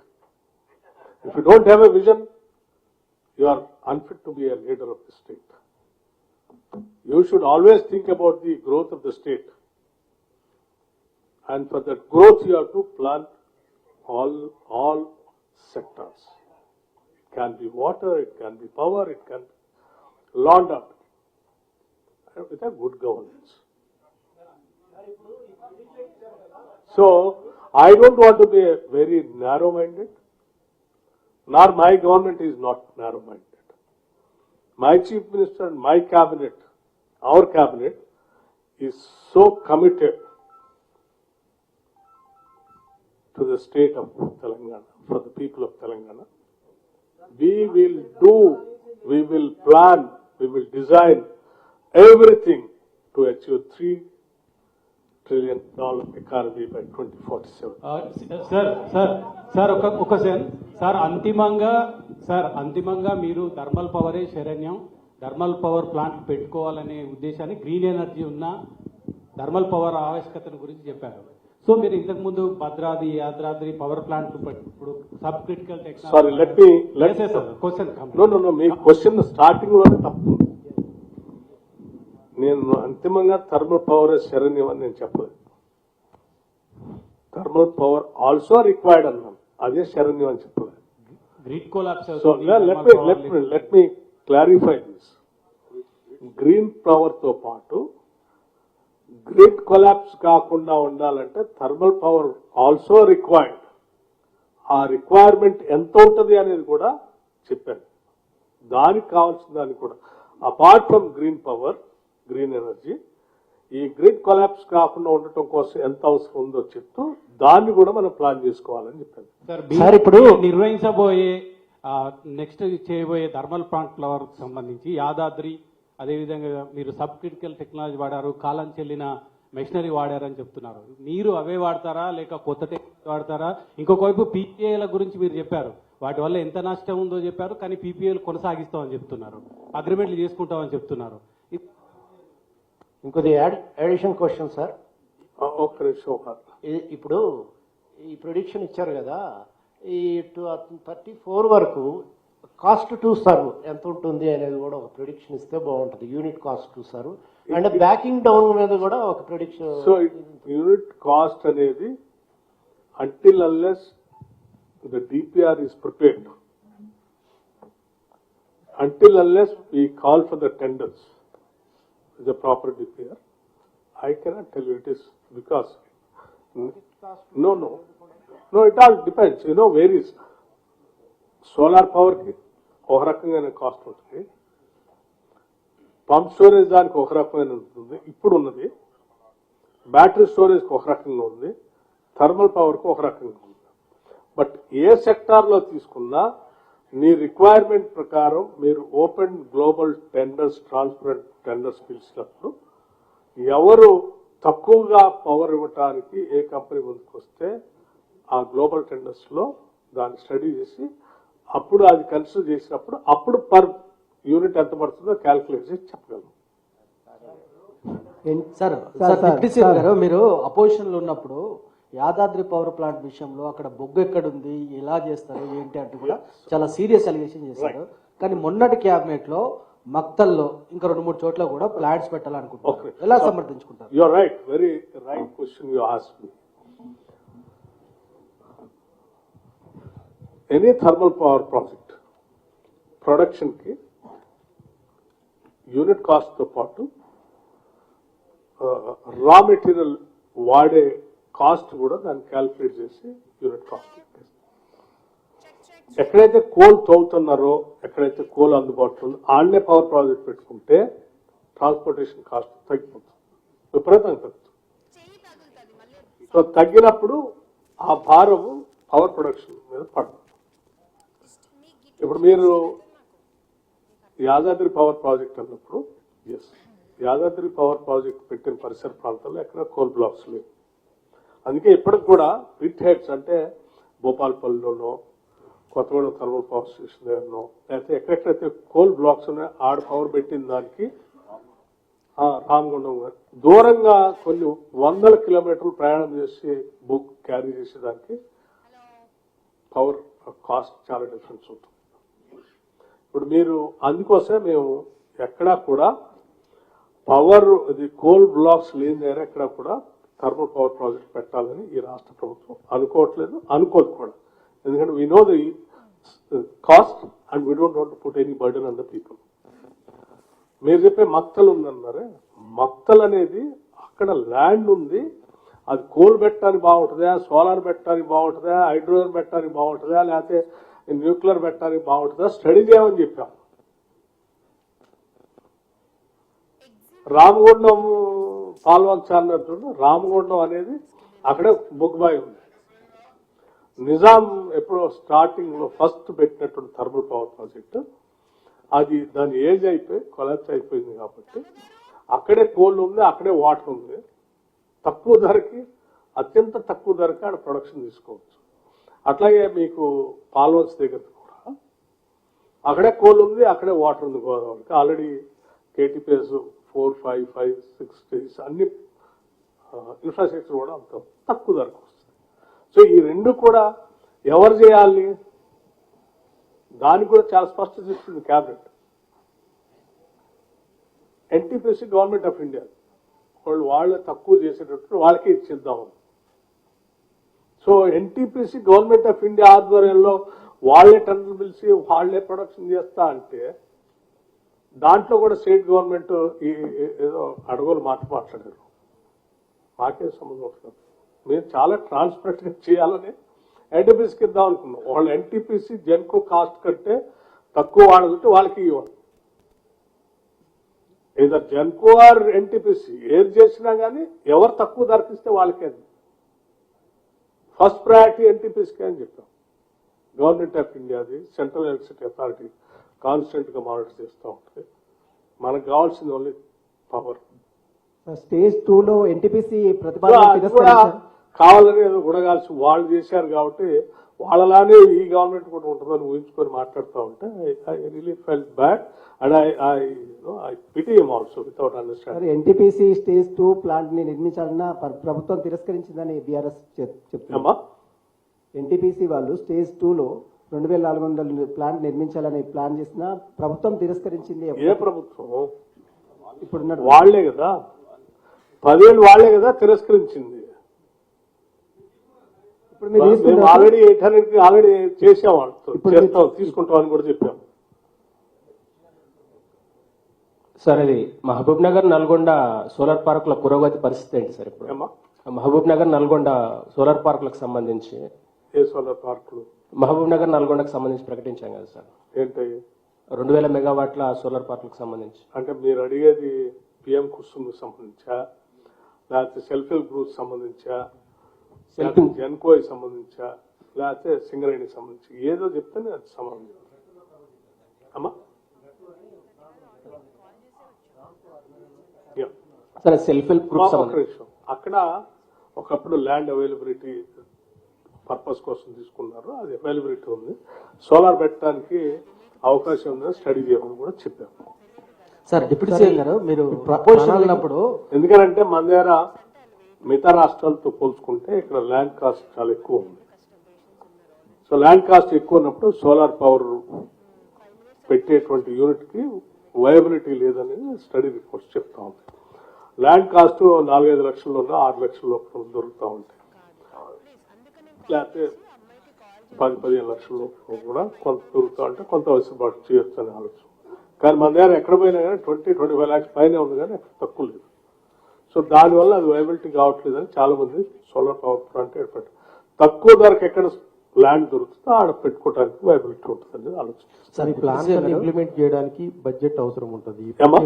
Speaker 1: If you don't have a vision, you are unfit to be a leader of the state. You should always think about the growth of the state. And for that growth, you have to plan all sectors. It can be water, it can be power, it can be land with a good governance. So I don't want to be very narrow-minded, nor my government is not narrow-minded. My chief minister and my cabinet, our cabinet, is so committed to the state of Telangana, for the people of Telangana. We will do, we will plan, we will design everything to achieve $3 trillion economy by 2047.
Speaker 2: Sir ఒక sir అంతిమంగా మీరు thermal పవరే శరణ్యం, thermal power plant పెట్టుకోవాలనే ఉద్దేశాన్ని green energy ఉన్న thermal power ఆవశ్యకతను గురించి చెప్పారు. So మీరు ఇంతకు ముందు భద్రాద్రి, యాదాద్రి పవర్ ప్లాంట్ ఇప్పుడు sub critical technology.
Speaker 1: Sorry, let me
Speaker 2: question
Speaker 1: no మీ క్వశ్చన్ స్టార్టింగ్ లోనే తప్పు. నేను అంతిమంగా థర్మల్ పవర్ శరణ్యం అని నేను చెప్పలేదు. థర్మల్ పవర్ ఆల్సో రిక్వైర్డ్ అన్నాను, అదే శరణ్యం అని చెప్పలేదు.
Speaker 2: Grid collapse.
Speaker 1: So let me clarify this. Green power తో పాటు గ్రిడ్ కొలాప్స్ కాకుండా ఉండాలంటే థర్మల్ పవర్ ఆల్సో రిక్వైర్డ్. ఆ రిక్వైర్మెంట్ ఎంత ఉంటుంది అనేది కూడా చెప్పాను. దానికి కావాల్సిన దాన్ని కూడా apart from green power, green energy, ఈ గ్రిడ్ కొలాప్స్ కాకుండా ఉండటం కోసం ఎంత అవసరం ఉందో చెప్తూ దాన్ని కూడా మనం ప్లాన్ చేసుకోవాలని చెప్పాను.
Speaker 2: సార్ ఇప్పుడు నిర్వహించబోయే నెక్స్ట్ చేయబోయే థర్మల్ ప్లాంట్ పవర్ సంబంధించి యాదాద్రి, అదేవిధంగా మీరు సబ్ క్రిటికల్ టెక్నాలజీ వాడారు, కాలం చెల్లిన మెషినరీ వాడారని చెప్తున్నారు. మీరు అవే వాడతారా లేక కొత్త టెక్నాలజీ వాడతారా? ఇంకొక వైపు పీపీఏల గురించి మీరు చెప్పారు, వాటి వల్ల ఎంత నష్టం ఉందో చెప్పారు, కానీ పీపీఏలు కొనసాగిస్తామని చెప్తున్నారు, అగ్రిమెంట్లు చేసుకుంటామని చెప్తున్నారు.
Speaker 3: ఇంకొద్ది అడిషన్ క్వశ్చన్ సార్.
Speaker 1: ఒక్క నిమిషం.
Speaker 3: ఇప్పుడు ఈ ప్రొడిక్షన్ ఇచ్చారు కదా, ఈ 34 వరకు కాస్ట్ టు సర్వ్ ఎంత ఉంటుంది అనేది కూడా ఒక ప్రొడిక్షన్ ఇస్తే బాగుంటుంది. Unit cost to serve and backing down మీద కూడా ఒక ప్రొడిక్షన్.
Speaker 1: సో యూనిట్ కాస్ట్ అనేది until unless the DPR is prepared, until unless we call for the tenders, the proper DPR, I cannot tell you it is because no, it all depends. Varies. Solar పవర్కి ఒక రకంగానే cost ఉంటుంది, pump storage దానికి ఒక రకమైన ఉంటుంది ఇప్పుడు ఉన్నది, బ్యాటరీ స్టోరేజ్కి ఒక రకంగా ఉంది, థర్మల్ పవర్కి ఒక రకంగా ఉంది. బట్ ఏ సెక్టార్లో తీసుకున్నా మీ రిక్వైర్మెంట్ ప్రకారం మీరు open global tenders, transparent tenders పిలిచినప్పుడు ఎవరు తక్కువగా పవర్ ఇవ్వటానికి ఏ కంపెనీ ముందుకు వస్తే ఆ గ్లోబల్ టెండర్స్లో దాన్ని స్టడీ చేసి అప్పుడు అది కన్సిడర్ చేసినప్పుడు అప్పుడు పర్ యూనిట్ ఎంత పడుతుందో క్యాల్కులేట్ చేసి చెప్పగలం.
Speaker 4: గారు మీరు అపోజిషన్ లో ఉన్నప్పుడు యాదాద్రి పవర్ ప్లాంట్ విషయంలో అక్కడ బొగ్గు ఎక్కడుంది, ఎలా చేస్తారు ఏంటి అంటే కూడా చాలా సీరియస్ అలిగేషన్ చేశారు. కానీ మొన్నటి క్యాబినెట్ లో మక్తల్లో ఇంకా 2-3 చోట్ల కూడా ప్లాంట్స్ పెట్టాలనుకుంటున్నారు, ఎలా సమర్థించుకుంటారు?
Speaker 1: You are right, very right question you asked me. Any thermal power project production కి యూనిట్ కాస్ట్ తో పాటు రా మెటీరియల్ వాడే కాస్ట్ కూడా దాన్ని క్యాల్కులేట్ చేసి యూనిట్ కాస్ట్. ఎక్కడైతే కోల్ తవ్వుతున్నారో, ఎక్కడైతే కోల్ అందుబాటులో ఉందో ఆడనే పవర్ ప్రాజెక్ట్ పెట్టుకుంటే ట్రాన్స్పోర్టేషన్ కాస్ట్ తగ్గిపోతుంది, విపరీతంగా తగ్గుతుంది. సో తగ్గినప్పుడు ఆ భారము పవర్ ప్రొడక్షన్ మీద పడుతుంది. ఇప్పుడు మీరు యాదాద్రి పవర్ ప్రాజెక్ట్ అన్నప్పుడు ఎస్, యాదాద్రి పవర్ ప్రాజెక్ట్ పెట్టిన పరిసర ప్రాంతాల్లో ఎక్కడ కోల్ బ్లాక్స్ లేవు. అందుకే ఇప్పటికి కూడా పిట్ హెడ్స్ అంటే భోపాల్పల్లిలోనో, కొత్తగూడెం థర్మల్ పవర్ స్టేషన్ దగ్గరనో, లేకపోతే ఎక్కడెక్కడైతే కోల్ బ్లాక్స్ ఉన్నాయో ఆడ పవర్ పెట్టిన దానికి రామగుండం దూరంగా కొన్ని 100 కిలోమీటర్లు ప్రయాణం చేసి బుక్ క్యారీ చేసేదానికి పవర్ కాస్ట్ చాలా డిఫరెన్స్ ఉంటుంది. ఇప్పుడు మీరు అందుకోసమే మేము ఎక్కడా కూడా పవర్ ఇది కోల్ బ్లాక్స్ లేని దగ్గర ఎక్కడా కూడా థర్మల్ పవర్ ప్రాజెక్ట్ పెట్టాలని ఈ రాష్ట్ర ప్రభుత్వం అనుకోవట్లేదు, అనుకోదు కూడా. ఎందుకంటే we know the cost and we don't want to put any burden on the people. మీరు చెప్పే మక్తలు ఉందన్నారే, మక్తల్ అనేది అక్కడ ల్యాండ్ ఉంది, అది కోల్ పెట్టడానికి బాగుంటుందా, సోలార్ పెట్టడానికి బాగుంటుందా, హైడ్రోజన్ పెట్టడానికి బాగుంటుందా, లేకపోతే న్యూక్లియర్ పెట్టడానికి బాగుంటుందా స్టడీ చేయమని చెప్పాం. రామగుండం పాల్వంచ అన్నట్టు రామగుండం అనేది అక్కడే బొగ్గుబాయి ఉంది. నిజాం ఎప్పుడో స్టార్టింగ్ లో ఫస్ట్ పెట్టినటువంటి థర్మల్ పవర్ ప్రాజెక్ట్ అది దాని ఏజ్ అయిపోయి కొలాప్స్ అయిపోయింది కాబట్టి అక్కడే కోల్ ఉంది, అక్కడే వాటర్ ఉంది, తక్కువ ధరకి, అత్యంత తక్కువ ధరకి ఆడ ప్రొడక్షన్ తీసుకోవచ్చు. అట్లాగే మీకు పాల్వన్స్ దగ్గర కూడా అక్కడే కోల్ ఉంది, అక్కడే వాటర్ ఉంది. గోదావరికి ఆల్రెడీ కేటీపీఎస్ 4, 5, 5, 6 days అన్ని ఇన్ఫ్రాస్ట్రక్చర్ కూడా అంత తక్కువ ధరకు వస్తుంది. సో ఈ రెండు కూడా ఎవరు చేయాలి, దానికి కూడా చాలా స్పష్టత చెప్తుంది cabinet. NTPC Government of India వాళ్ళు తక్కువ చేసేటట్టు వాళ్ళకే ఇచ్చిద్దాం. So NTPC Government of India ఆధ్వర్యంలో వాళ్లే టెండర్లు పిలిచి వాళ్లే ప్రొడక్షన్ చేస్తా అంటే దాంట్లో కూడా స్టేట్ గవర్నమెంట్ ఏదో అడగోలు మాట్లాడారు. మాకే సంబంధం వస్తుంది. మేము చాలా ట్రాన్స్పరెంట్ గా చేయాలని ఎన్టీపీసీకి ఇద్దాం అనుకున్నాం. వాళ్ళు ఎన్టీపీసీ జెన్కో కాస్ట్ కంటే తక్కువ వాడుతుంటే వాళ్ళకి ఇవ్వాలి. ఏదో జెన్కో ఆర్ ఎన్టీపీసీ ఏది చేసినా కానీ ఎవరు తక్కువ ధరకిస్తే వాళ్ళకే. ఫస్ట్ ప్రయారిటీ ఎన్టీపీసీకే అని చెప్పాం. గవర్నమెంట్ ఆఫ్ ఇండియాది సెంట్రల్ ఎలక్ట్రిసిటీ అథారిటీ కాన్స్టెంట్ గా మానిటర్ చేస్తూ ఉంటుంది. మనకు కావాల్సింది ఓన్లీ పవర్.
Speaker 5: స్టేజ్ 2 లో ఎన్టీపీసీ
Speaker 1: అది
Speaker 5: ప్రతిపాదన
Speaker 1: కూడా కావాలని ఏదో గుడగాల్సి వాళ్ళు చేశారు కాబట్టి వాళ్ళలానే ఈ గవర్నమెంట్ కూడా ఉంటుందని ఊహించుకొని మాట్లాడుతూ ఉంటే I really felt bad and I pity him also without understanding.
Speaker 5: NTPC stage 2 plant ని నిర్మించాలన్న ప్రభుత్వం తిరస్కరించిందని బీఆర్ఎస్ చెప్తున్నారు. ఎన్టీపీసీ వాళ్ళు స్టేజ్ 2 లో 2400 ప్లాంట్ నిర్మించాలని ప్లాన్ చేసిన ప్రభుత్వం తిరస్కరించింది.
Speaker 1: ఏ ప్రభుత్వం?
Speaker 5: ఇప్పుడు
Speaker 1: వాళ్లే కదా, 10 ఏళ్ళు వాళ్లే కదా తిరస్కరించింది.
Speaker 5: ఇప్పుడు మీరు
Speaker 1: మేము
Speaker 5: తీసుకున్న
Speaker 1: ఆల్రెడీ 800 ఆల్రెడీ చేసాం, చేస్తాం, తీసుకుంటాం అని కూడా చెప్పాం.
Speaker 6: సార్ ఇది మహబూబ్ నగర్ నల్గొండ సోలార్ పార్కుల పురోగతి పరిస్థితి ఏంటి సార్? ఇప్పుడు
Speaker 1: ఏమ్మా?
Speaker 6: మహబూబ్ నగర్ నల్గొండ సోలార్ పార్కులకు సంబంధించి
Speaker 1: ఏ సోలార్ పార్కులు?
Speaker 6: మహబూబ్ నగర్ నల్గొండకు సంబంధించి ప్రకటించాం కదా సార్,
Speaker 1: ఏంటవి?
Speaker 6: 2000 మెగావాట్ల సోలార్ పార్కులకు సంబంధించి.
Speaker 1: అంటే మీరు అడిగేది పిఎం కుసుమ్ సంబంధించా, లేకపోతే సెల్ఫ్ హెల్ప్ గ్రూప్ సంబంధించా, జెన్కోకి సంబంధించా, లేకపోతే సింగరేణికి సంబంధించి ఏదో చెప్తేనే అది సమాధానం అమ్మా.
Speaker 6: సార్ సెల్ఫ్ హెల్ప్ గ్రూప్ సంబంధించి
Speaker 1: అక్కడ ఒకప్పుడు ల్యాండ్ అవైలబిలిటీ పర్పస్ కోసం తీసుకున్నారు, అది అవైలబిలిటీ ఉంది. సోలార్ పెట్టడానికి అవకాశం ఉందని స్టడీ చేయమని కూడా చెప్పాము.
Speaker 4: సార్ డిప్యూటీ సీఎం గారు, మీరు ప్రపోజల్ ఉన్నప్పుడు
Speaker 1: ఎందుకంటే మన దగ్గర మిగతా రాష్ట్రాలతో పోల్చుకుంటే ఇక్కడ ల్యాండ్ కాస్ట్ చాలా ఎక్కువ ఉంది. సో ల్యాండ్ కాస్ట్ ఎక్కువ ఉన్నప్పుడు సోలార్ పవర్ పెట్టేటువంటి యూనిట్ కి వయబిలిటీ లేదని స్టడీ రిపోర్ట్స్ చెప్తా ఉంటాయి. ల్యాండ్ కాస్ట్ 4-5 లక్షల్లో 6 లక్షల్లో దొరుకుతూ ఉంటాయి, లేకపోతే 10-15 లక్షల్లో కూడా కొంత దొరుకుతూ ఉంటే కొంత వెసులుబాటు చేయొచ్చు అని ఆలోచన. కానీ మన దగ్గర ఎక్కడ పోయినా కానీ 20-25 lakhs పైన ఉంది, కానీ తక్కువ లేదు. సో దానివల్ల అది వైబిలిటీ కావట్లేదని చాలా మంది సోలార్ పవర్ ప్లాంట్ ఏర్పడి తక్కువ ధరకు ఎక్కడ ల్యాండ్ దొరుకుతుందో ఆడ పెట్టుకోవడానికి వైబిలిటీ ఉంటుంది ఆలోచన.
Speaker 7: సార్ ఈ ప్లాన్స్ అన్ని ఇంప్లిమెంట్ చేయడానికి బడ్జెట్ అవసరం ఉంటుంది.
Speaker 1: ఏమా?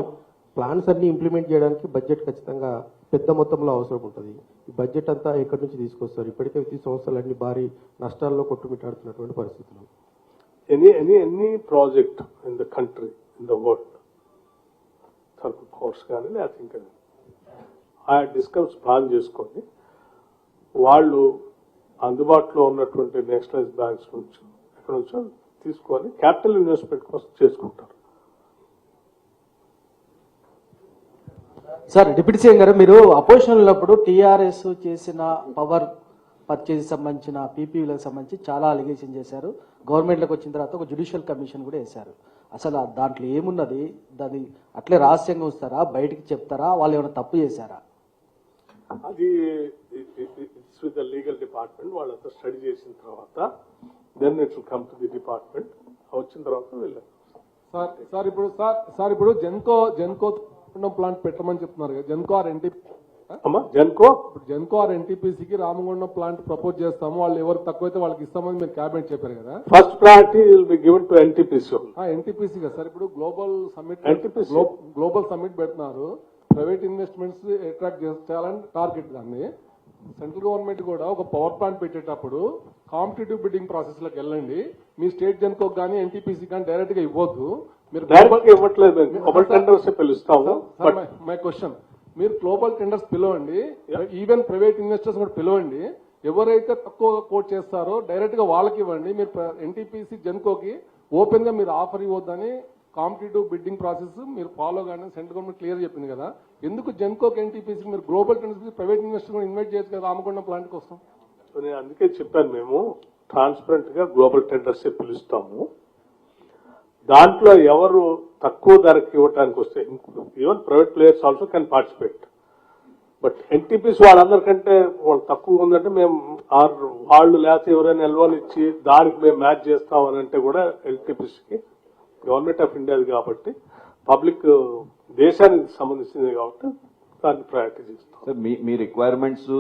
Speaker 7: ప్లాన్స్ అన్ని ఇంప్లిమెంట్ చేయడానికి బడ్జెట్ ఖచ్చితంగా పెద్ద మొత్తంలో అవసరం ఉంటుంది. ఈ బడ్జెట్ అంతా ఎక్కడి నుంచి తీసుకొస్తారు? ఇప్పటికే విద్యుత్ సంస్థలన్నీ భారీ నష్టాల్లో కొట్టుమిట్టాడుతున్నటువంటి పరిస్థితులు.
Speaker 1: Any project in the country, in the world, thermal powers కానీ లేకపోతే ఇంకా ఆ డిస్కమ్స్ ప్లాన్ చేసుకొని వాళ్ళు అందుబాటులో ఉన్నటువంటి నేషనలైజ్ బ్యాంక్స్ నుంచి ఎక్కడి నుంచో తీసుకొని క్యాపిటల్ ఇన్వెస్ట్మెంట్ కోసం చేసుకుంటారు.
Speaker 4: సార్ డిప్యూటీ సీఎం గారు, మీరు అపోజిషన్ ఉన్నప్పుడు టీఆర్ఎస్ చేసిన పవర్ పర్చేజ్ సంబంధించిన పీపీలకు సంబంధించి చాలా అలిగేషన్ చేశారు. గవర్నమెంట్లోకి వచ్చిన తర్వాత ఒక జ్యుడిషియల్ కమిషన్ కూడా వేశారు. అసలు దాంట్లో ఏమున్నది? దాన్ని అట్లే రహస్యంగా ఉంచుతారా, బయటికి చెప్తారా, వాళ్ళు ఏమైనా తప్పు చేశారా?
Speaker 1: అది it's with the legal department. వాళ్ళంతా స్టడీ చేసిన తర్వాత then it will come to the department. వచ్చిన తర్వాత వెళ్ళారు.
Speaker 8: సార్ ఇప్పుడు జెన్కో ప్లాంట్ పెట్టమని చెప్తున్నారు కదా, జెన్కో ఆర్ ఎన్టీపీసీకి రామగుండం ప్లాంట్ ప్రపోజ్ చేస్తాము, వాళ్ళు ఎవరు తక్కువైతే వాళ్ళకి ఇస్తామని మీరు క్యాబినెట్ చెప్పారు కదా.
Speaker 1: First priority will be given to NTPC.
Speaker 8: NTPC కదా సార్, ఇప్పుడు గ్లోబల్ సమ్మిట్ పెడుతున్నారు, ప్రైవేట్ ఇన్వెస్ట్మెంట్స్ అట్రాక్ట్ చేయాలని టార్గెట్. దాన్ని సెంట్రల్ గవర్నమెంట్ కూడా ఒక పవర్ ప్లాంట్ పెట్టేటప్పుడు కాంపిటేటివ్ బిడ్డింగ్ ప్రాసెస్ లోకి వెళ్ళండి. మీ స్టేట్ జెన్కో కానీ ఎన్టీపీసీ కానీ డైరెక్ట్ గా ఇవ్వద్దు, మీరు
Speaker 1: డైరెక్ట్ ఇవ్వట్లేదు మేము గ్లోబల్ టెండర్స్ పిలుస్తాము. బట్
Speaker 8: మై క్వశ్చన్, మీరు గ్లోబల్ టెండర్స్ పిలవండి, ఈవెన్ ప్రైవేట్ ఇన్వెస్టర్స్ కూడా పిలవండి. ఎవరైతే తక్కువ కోట్ చేస్తారో డైరెక్ట్ గా వాళ్ళకి ఇవ్వండి. మీరు ఎన్టీపీసీ జెన్కోకి ఓపెన్ గా మీరు ఆఫర్ ఇవ్వద్దని కాంపిటేటివ్ బిడ్డింగ్ ప్రాసెస్ మీరు ఫాలో కానీ సెంట్రల్ గవర్నమెంట్ క్లియర్ చెప్పింది కదా. ఎందుకు జెన్కోకి ఎన్టీపీసీ మీరు గ్లోబల్ టెండర్స్ ప్రైవేట్ ఇన్వెస్టర్ కూడా ఇన్వైట్ చేయొచ్చు కదా రామకొండ ప్లాంట్ కోసం?
Speaker 1: నేను అందుకే చెప్పాను, మేము ట్రాన్స్పరెంట్ గా గ్లోబల్ టెండర్స్ పిలుస్తాము. దాంట్లో ఎవరు తక్కువ ధరకి ఇవ్వడానికి వస్తే even private players also can participate. But NTPC వాళ్ళందరికంటే వాళ్ళు తక్కువ ఉందంటే మేము వాళ్ళు లేకపోతే ఎవరైనా ఎల్వోలు ఇచ్చి దానికి మేము మ్యాచ్ చేస్తామని అంటే కూడా ఎన్టీపీసీకి గవర్నమెంట్ ఆఫ్ ఇండియాది కాబట్టి పబ్లిక్ దేశానికి సంబంధించింది కాబట్టి దాన్ని ప్రయారిటీ చేస్తాం.
Speaker 9: సార్ మీ రిక్వైర్మెంట్స్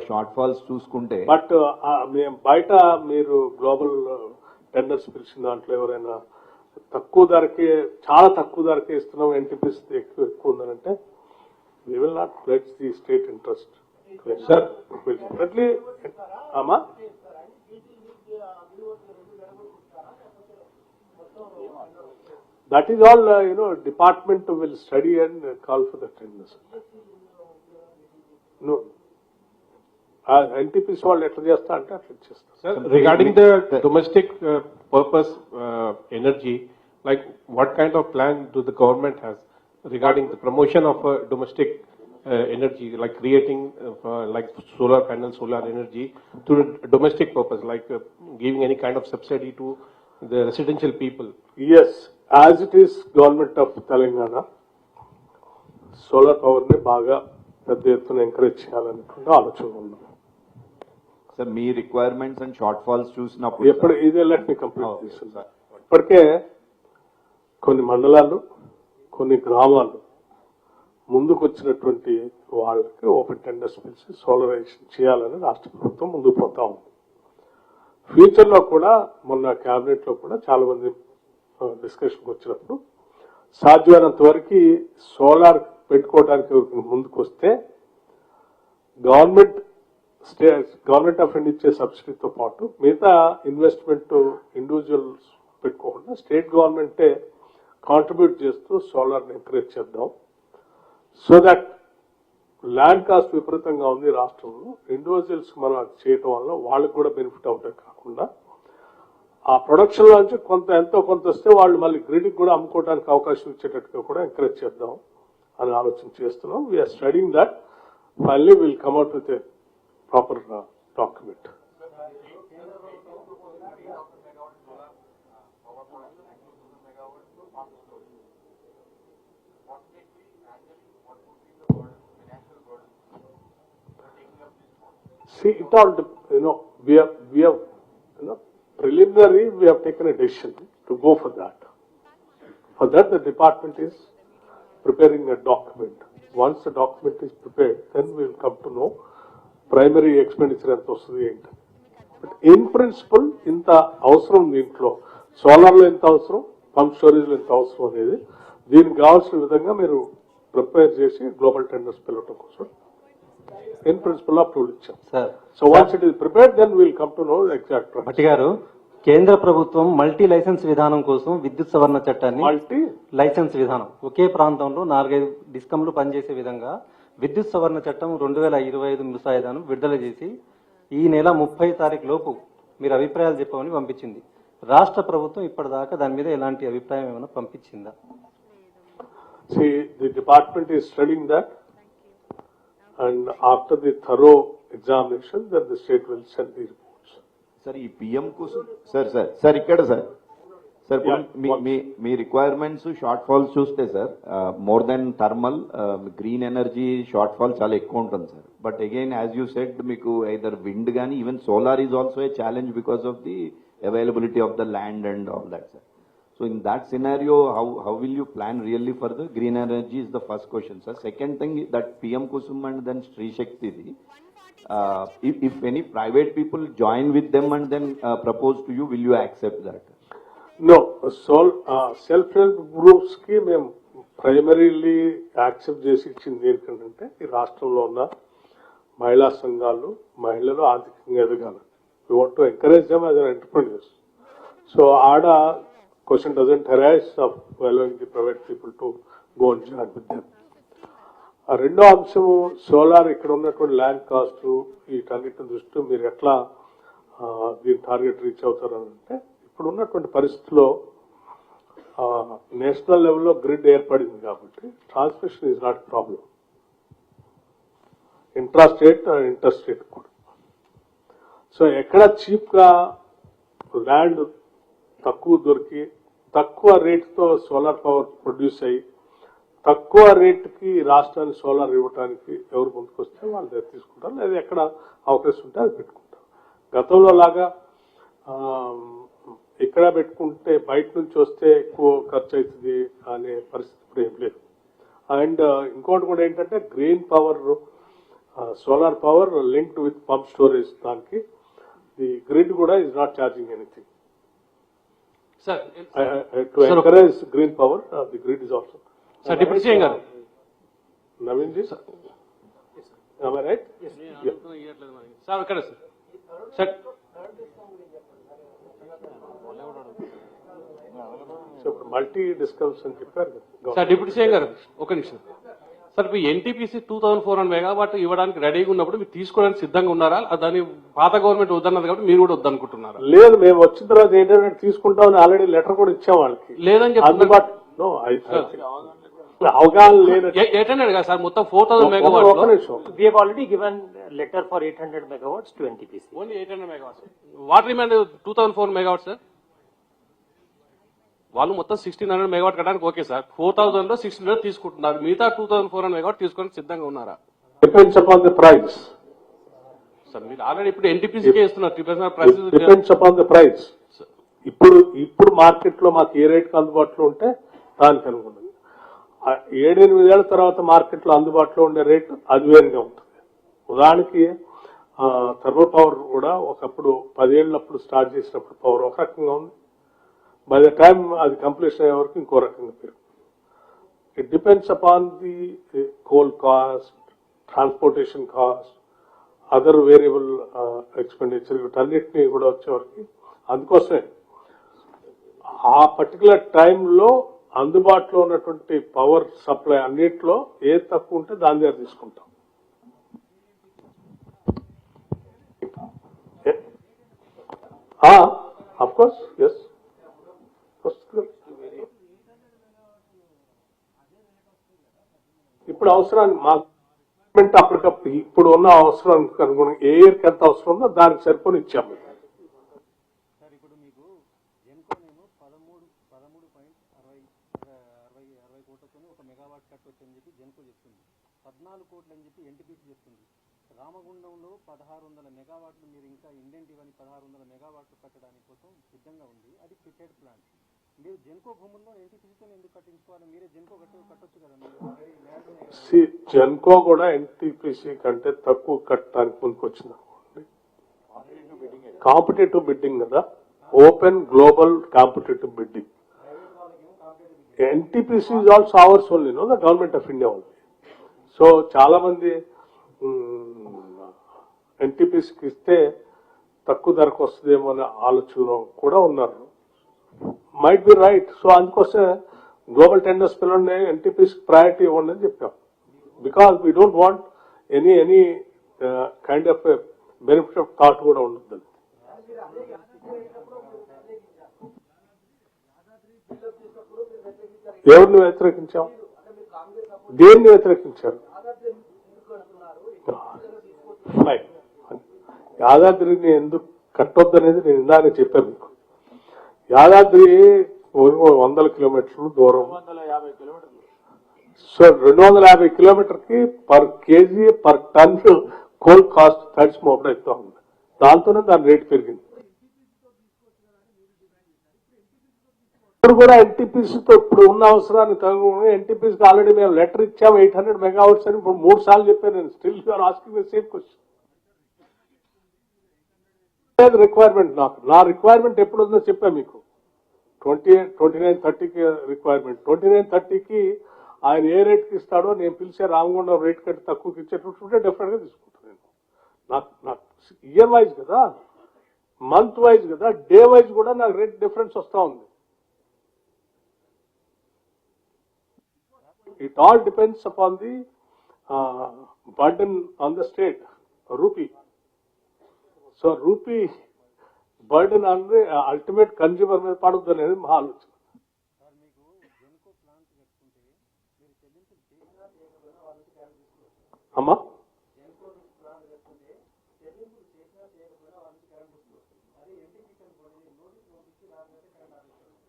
Speaker 9: షార్ట్ ఫాల్స్ చూసుకుంటే
Speaker 1: బట్ మేము బయట మీరు గ్లోబల్ టెండర్స్ పిలిచిన దాంట్లో ఎవరైనా తక్కువ ధరకే చాలా తక్కువ ధరకే ఇస్తున్నాం ఎన్టీపీసీ ఎక్కువ ఉందనంటే we will not pledge the state interest. Sir, will definitely, Ama? That is all, department will study and call for the tenders. No. NTPC వాళ్ళు ఎట్లా చేస్తా అంటే అట్లా చేస్తారు.
Speaker 10: Sir, regarding the domestic purpose energy, like what kind of plan do the government has regarding the promotion of domestic energy, like creating like solar panel, solar energy to domestic purpose, like giving any kind of subsidy to the residential people?
Speaker 1: Yes, as it is government of Telangana, solar power ని బాగా పెద్ద ఎత్తున encourage చేయాలనుకుంటే ఆలోచన ఉన్నాం.
Speaker 9: Sir మీ requirements and shortfalls చూసినప్పుడు
Speaker 1: ఎప్పుడు ఇదే లెట్ మీ కంప్లీట్ చేస్తున్నా. ఇప్పటికే కొన్ని మండలాలు, కొన్ని గ్రామాలు ముందుకు వచ్చినటువంటి వాళ్ళకి ఓపెన్ టెండర్స్ పిలిచి సోలరైజేషన్ చేయాలని రాష్ట్ర ప్రభుత్వం ముందుకు పోతా ఉంది. ఫ్యూచర్ లో కూడా మొన్న కేబినెట్ లో కూడా చాలా మంది డిస్కషన్కి వచ్చినప్పుడు సాధ్యమైనంత వరకు సోలార్ పెట్టుకోవడానికి ముందుకు వస్తే గవర్నమెంట్ ఆఫ్ ఇండియా ఇచ్చే సబ్సిడీతో పాటు మిగతా ఇన్వెస్ట్మెంట్ ఇండివిజువల్స్ పెట్టుకోకుండా స్టేట్ గవర్నమెంటే కాంట్రిబ్యూట్ చేస్తూ సోలార్ని ఎంకరేజ్ చేద్దాం. సో దట్ ల్యాండ్ కాస్ట్ విపరీతంగా ఉంది రాష్ట్రంలో, ఇండివిజువల్స్ మనం అది చేయటం వల్ల వాళ్ళకి కూడా బెనిఫిట్ అవుతాయి కాకుండా ఆ ప్రొడక్షన్ నుంచి ఎంతో కొంత వస్తే వాళ్ళు మళ్ళీ గ్రిడ్కి కూడా అమ్ముకోవడానికి అవకాశం ఇచ్చేటట్టుగా కూడా ఎంకరేజ్ చేద్దాం అని ఆలోచన చేస్తున్నాం. We're studying that. Finally will come out with a proper document. See, it all, we have, preliminary, we have taken a decision to go for that. For that, the department is preparing a document. Once the document is prepared, then we will come to know primary expenditure ఎంత వస్తుంది ఏంటి. But in principle ఇంత అవసరం దీంట్లో, సోలార్లో ఎంత అవసరం, pump స్టోరేజ్లో ఎంత అవసరం అనేది దీనికి కావాల్సిన విధంగా మీరు ప్రిపేర్ చేసి గ్లోబల్ టెండర్స్ పిలవటం కోసం in principle approval ఇచ్చాం. So once it is prepared, then we will come to know the exact price.
Speaker 11: Bhatti గారు, కేంద్ర ప్రభుత్వం మల్టీ లైసెన్స్ విధానం కోసం విద్యుత్ సవరణ చట్టాన్ని లైసెన్స్ విధానం ఒకే ప్రాంతంలో 4-5 డిస్కంలు పనిచేసే విధంగా విద్యుత్ సవరణ చట్టం 2025 ముసాయిదాను విడుదల చేసి ఈ నెల 30 తారీఖు లోపు మీరు అభిప్రాయాలు చెప్పమని పంపించింది. రాష్ట్ర ప్రభుత్వం ఇప్పటిదాకా దాని మీద ఎలాంటి అభిప్రాయం ఏమైనా పంపించిందా?
Speaker 1: See, the department is studying that. And after the thorough examination, then the state will send the reports.
Speaker 9: Sir ఈ పిఎం కోసం సార్ ఇక్కడ సార్ మీ రిక్వైర్మెంట్స్ షార్ట్ ఫాల్స్ చూస్తే sir more than thermal green energy short fall చాలా ఎక్కువ ఉంటుంది sir. But again as you said మీకు either wind కానీ even solar is also a challenge because of the availability of the land and all that sir. So in that scenario, how will you plan really for the green energy is the first question, sir. Second thing, that PM Kusum and then Shri Shakti, if any private people join with them and then propose to you, will you accept that?
Speaker 1: No, self-help groups ki mem primarily accept చేసి ఇచ్చింది ఏంటంటే ఈ రాష్ట్రంలో ఉన్న మహిళా సంఘాలు, మహిళలు ఆర్థికంగా ఎదగాలి. We want to encourage them as an entrepreneurs. So ఆడ question doesn't arise of allowing the private people to go and join with them. ఆ రెండో అంశము సోలార్ ఇక్కడ ఉన్నటువంటి ల్యాండ్ కాస్ట్ వీటన్నిటిని దృష్టి మీరు ఎట్లా దీని టార్గెట్ రీచ్ అవుతారని అంటే ఇప్పుడు ఉన్నటువంటి పరిస్థితుల్లో నేషనల్ లెవెల్లో గ్రిడ్ ఏర్పడింది కాబట్టి transmission is not problem, intra state inter state కూడా. సో ఎక్కడ చీప్గా ల్యాండ్ తక్కువ దొరికి తక్కువ రేటుతో సోలార్ పవర్ ప్రొడ్యూస్ అయ్యి తక్కువ రేటుకి రాష్ట్రానికి సోలార్ ఇవ్వడానికి ఎవరు ముందుకొస్తే వాళ్ళు దగ్గర తీసుకుంటారు, లేదా ఎక్కడ అవకాశం ఉంటే అది పెట్టుకుంటారు. గతంలో లాగా ఇక్కడ పెట్టుకుంటే బయట నుంచి వస్తే ఎక్కువ ఖర్చు అవుతుంది అనే పరిస్థితి ఇప్పుడు ఏం లేదు. అండ్ ఇంకోటి కూడా ఏంటంటే green power, solar power linked with pump storage, దానికి ది గ్రిడ్ కూడా is not charging anything. To encourage green power the grid is also.
Speaker 2: Sir deputy CM గారు,
Speaker 1: నవీన్ జీ రైట్
Speaker 2: సార్ ఇక్కడ సార్
Speaker 1: మల్టీ డిస్కమ్స్ అని చెప్పారు కదా.
Speaker 2: Sir deputy CM గారు ఒక నిమిషం సార్, ఇప్పుడు ఎన్టీపీసీ 2400 మెగావాట్ ఇవ్వడానికి రెడీగా ఉన్నప్పుడు మీరు తీసుకోవడానికి సిద్ధంగా ఉన్నారా? దాని పాత గవర్నమెంట్ వద్దన్నది కాబట్టి మీరు కూడా వద్దనుకుంటున్నారా?
Speaker 1: లేదు, మేము వచ్చిన తర్వాత ఏంటంటే తీసుకుంటామని ఆల్రెడీ లెటర్ కూడా ఇచ్చాం వాళ్ళకి.
Speaker 2: లేదని
Speaker 1: అందుబాటు అవగాహన లేదు.
Speaker 2: 800 కదా సార్, మొత్తం 4000 megawatt.
Speaker 12: We have already given letter for 800 megawatts to NTPC.
Speaker 2: Only 800 megawatts. What remind 2004 megawatt sir? వాళ్ళు మొత్తం 1600 మెగావాట్ కట్టడానికి ఓకే సార్, 4000 లో 1600 తీసుకుంటున్నారు, మిగతా 2400 మెగావాట్ తీసుకోవడానికి సిద్ధంగా ఉన్నారా?
Speaker 1: Depends upon the price
Speaker 2: sir మీరు ఆల్రెడీ ఇప్పుడు ఎన్టీపీసీకే ఇస్తున్నారు price.
Speaker 1: Depends upon the price. ఇప్పుడు మార్కెట్ లో మాకు ఏ రేట్ అందుబాటులో ఉంటే దానికి అనుకున్నది. 7-8 ఏళ్ల తర్వాత మార్కెట్ లో అందుబాటులో ఉండే రేటు అది వేరుగా ఉంటుంది. ఉదాహరణకి థర్మల్ పవర్ కూడా ఒకప్పుడు 10 ఏళ్ళప్పుడు స్టార్ట్ చేసినప్పుడు పవర్ ఒక రకంగా ఉంది, బై ద టైమ్ అది కంప్లీషన్ అయ్యే వరకు ఇంకో రకంగా పెరుగుతుంది. It depends upon the coal cost, transportation cost, other variable expenditure, వీటన్నిటినీ కూడా వచ్చేవరకు. అందుకోసమే ఆ పర్టికులర్ టైంలో అందుబాటులో ఉన్నటువంటి పవర్ సప్లై అన్నిట్లో ఏది తక్కువ ఉంటే దాని దగ్గర తీసుకుంటాం. Of course yes. ఇప్పుడు అవసరాన్ని మా గవర్నమెంట్ అప్పటికప్పుడు ఇప్పుడు ఉన్న అవసరానికి అనుగుణంగా ఏ ఇయర్కి ఎంత అవసరం ఉందో దానికి సరిపోని ఇచ్చాము.
Speaker 11: రామగుండంలో 1600 మెగావాట్లు మీరు ఇంకా ఇండెంటివ్ అని 1600 మెగావాట్లు కట్టడానికి కోసం సిద్ధంగా ఉంది. అది ఫిటెడ్ ప్లాంట్. మీరు జెన్కో భూముల్లో ఎన్టీపీసీతో ఎందుకు కట్టించుకోవాలి? మీరే జెన్కో కట్టొచ్చు కదా.
Speaker 1: జెన్కో కూడా ఎన్టీపీసీ కంటే తక్కువ కట్టడానికి ముందుకు వచ్చింది. కాంపిటేటివ్ బిడ్డింగ్ కదా, open global competitive bidding. NTPC is also hours only, know the government of India only. So చాలా మంది ఎన్టీపీసీకి ఇస్తే తక్కువ ధరకు వస్తుందేమో అనే ఆలోచనలో కూడా ఉన్నారు. Might be right. సో అందుకోసం గ్లోబల్ టెండర్స్ పిల్లల్ని ఎన్టీపీసీకి ప్రయారిటీ ఇవ్వండి అని చెప్పాం. Because we don't want any kind of benefit of thought కూడా ఉండదు. ఎవరిని వ్యతిరేకించాం? దేన్ని వ్యతిరేకించారు? యాదాద్రిని ఎందుకు కట్టొద్దనేది నేను ఇందాక చెప్పాను మీకు. యాదాద్రి 100 కిలోమీటర్లు దూరం. సో 250 కిలోమీటర్కి per kg per ton coal cost తడిసిమోపడం ఎక్కువ ఉంది. దాంతోనే దాని రేటు పెరిగింది. ఇప్పుడు కూడా ఎన్టీపీసీతో ఇప్పుడు ఉన్న అవసరాన్ని తగు ఎన్టీపీసీకి ఆల్రెడీ మేము లెటర్ ఇచ్చాము 800 మెగావాట్స్ అని. ఇప్పుడు 3 సార్లు చెప్పాను నేను. Still you are asking the same question. Requirement నా రిక్వైర్మెంట్ ఎప్పుడు ఉందో చెప్పా మీకు. 2930కి రిక్వైర్మెంట్. 2930కి ఆయన ఏ రేట్కి ఇస్తాడో నేను పిలిచే రామగుండం రేట్ కంటే తక్కువకి ఇచ్చేటట్టుంటే డెఫినెట్ గా తీసుకుంటాను నేను. నాకు ఇయర్ వైజ్ కదా, మంత్ వైజ్ కదా, డే వైజ్ కూడా నాకు రేట్ డిఫరెన్స్ వస్తూ ఉంది. It all depends upon the burden on the state, rupee. So rupee burden on the ultimate consumer మీద పడుతుంది అనేది మా ఆలోచన. అమ్మా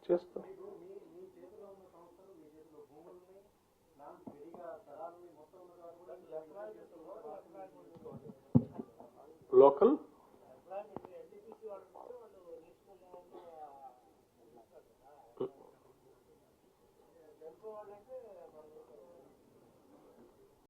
Speaker 1: చేస్తాం. లోకల్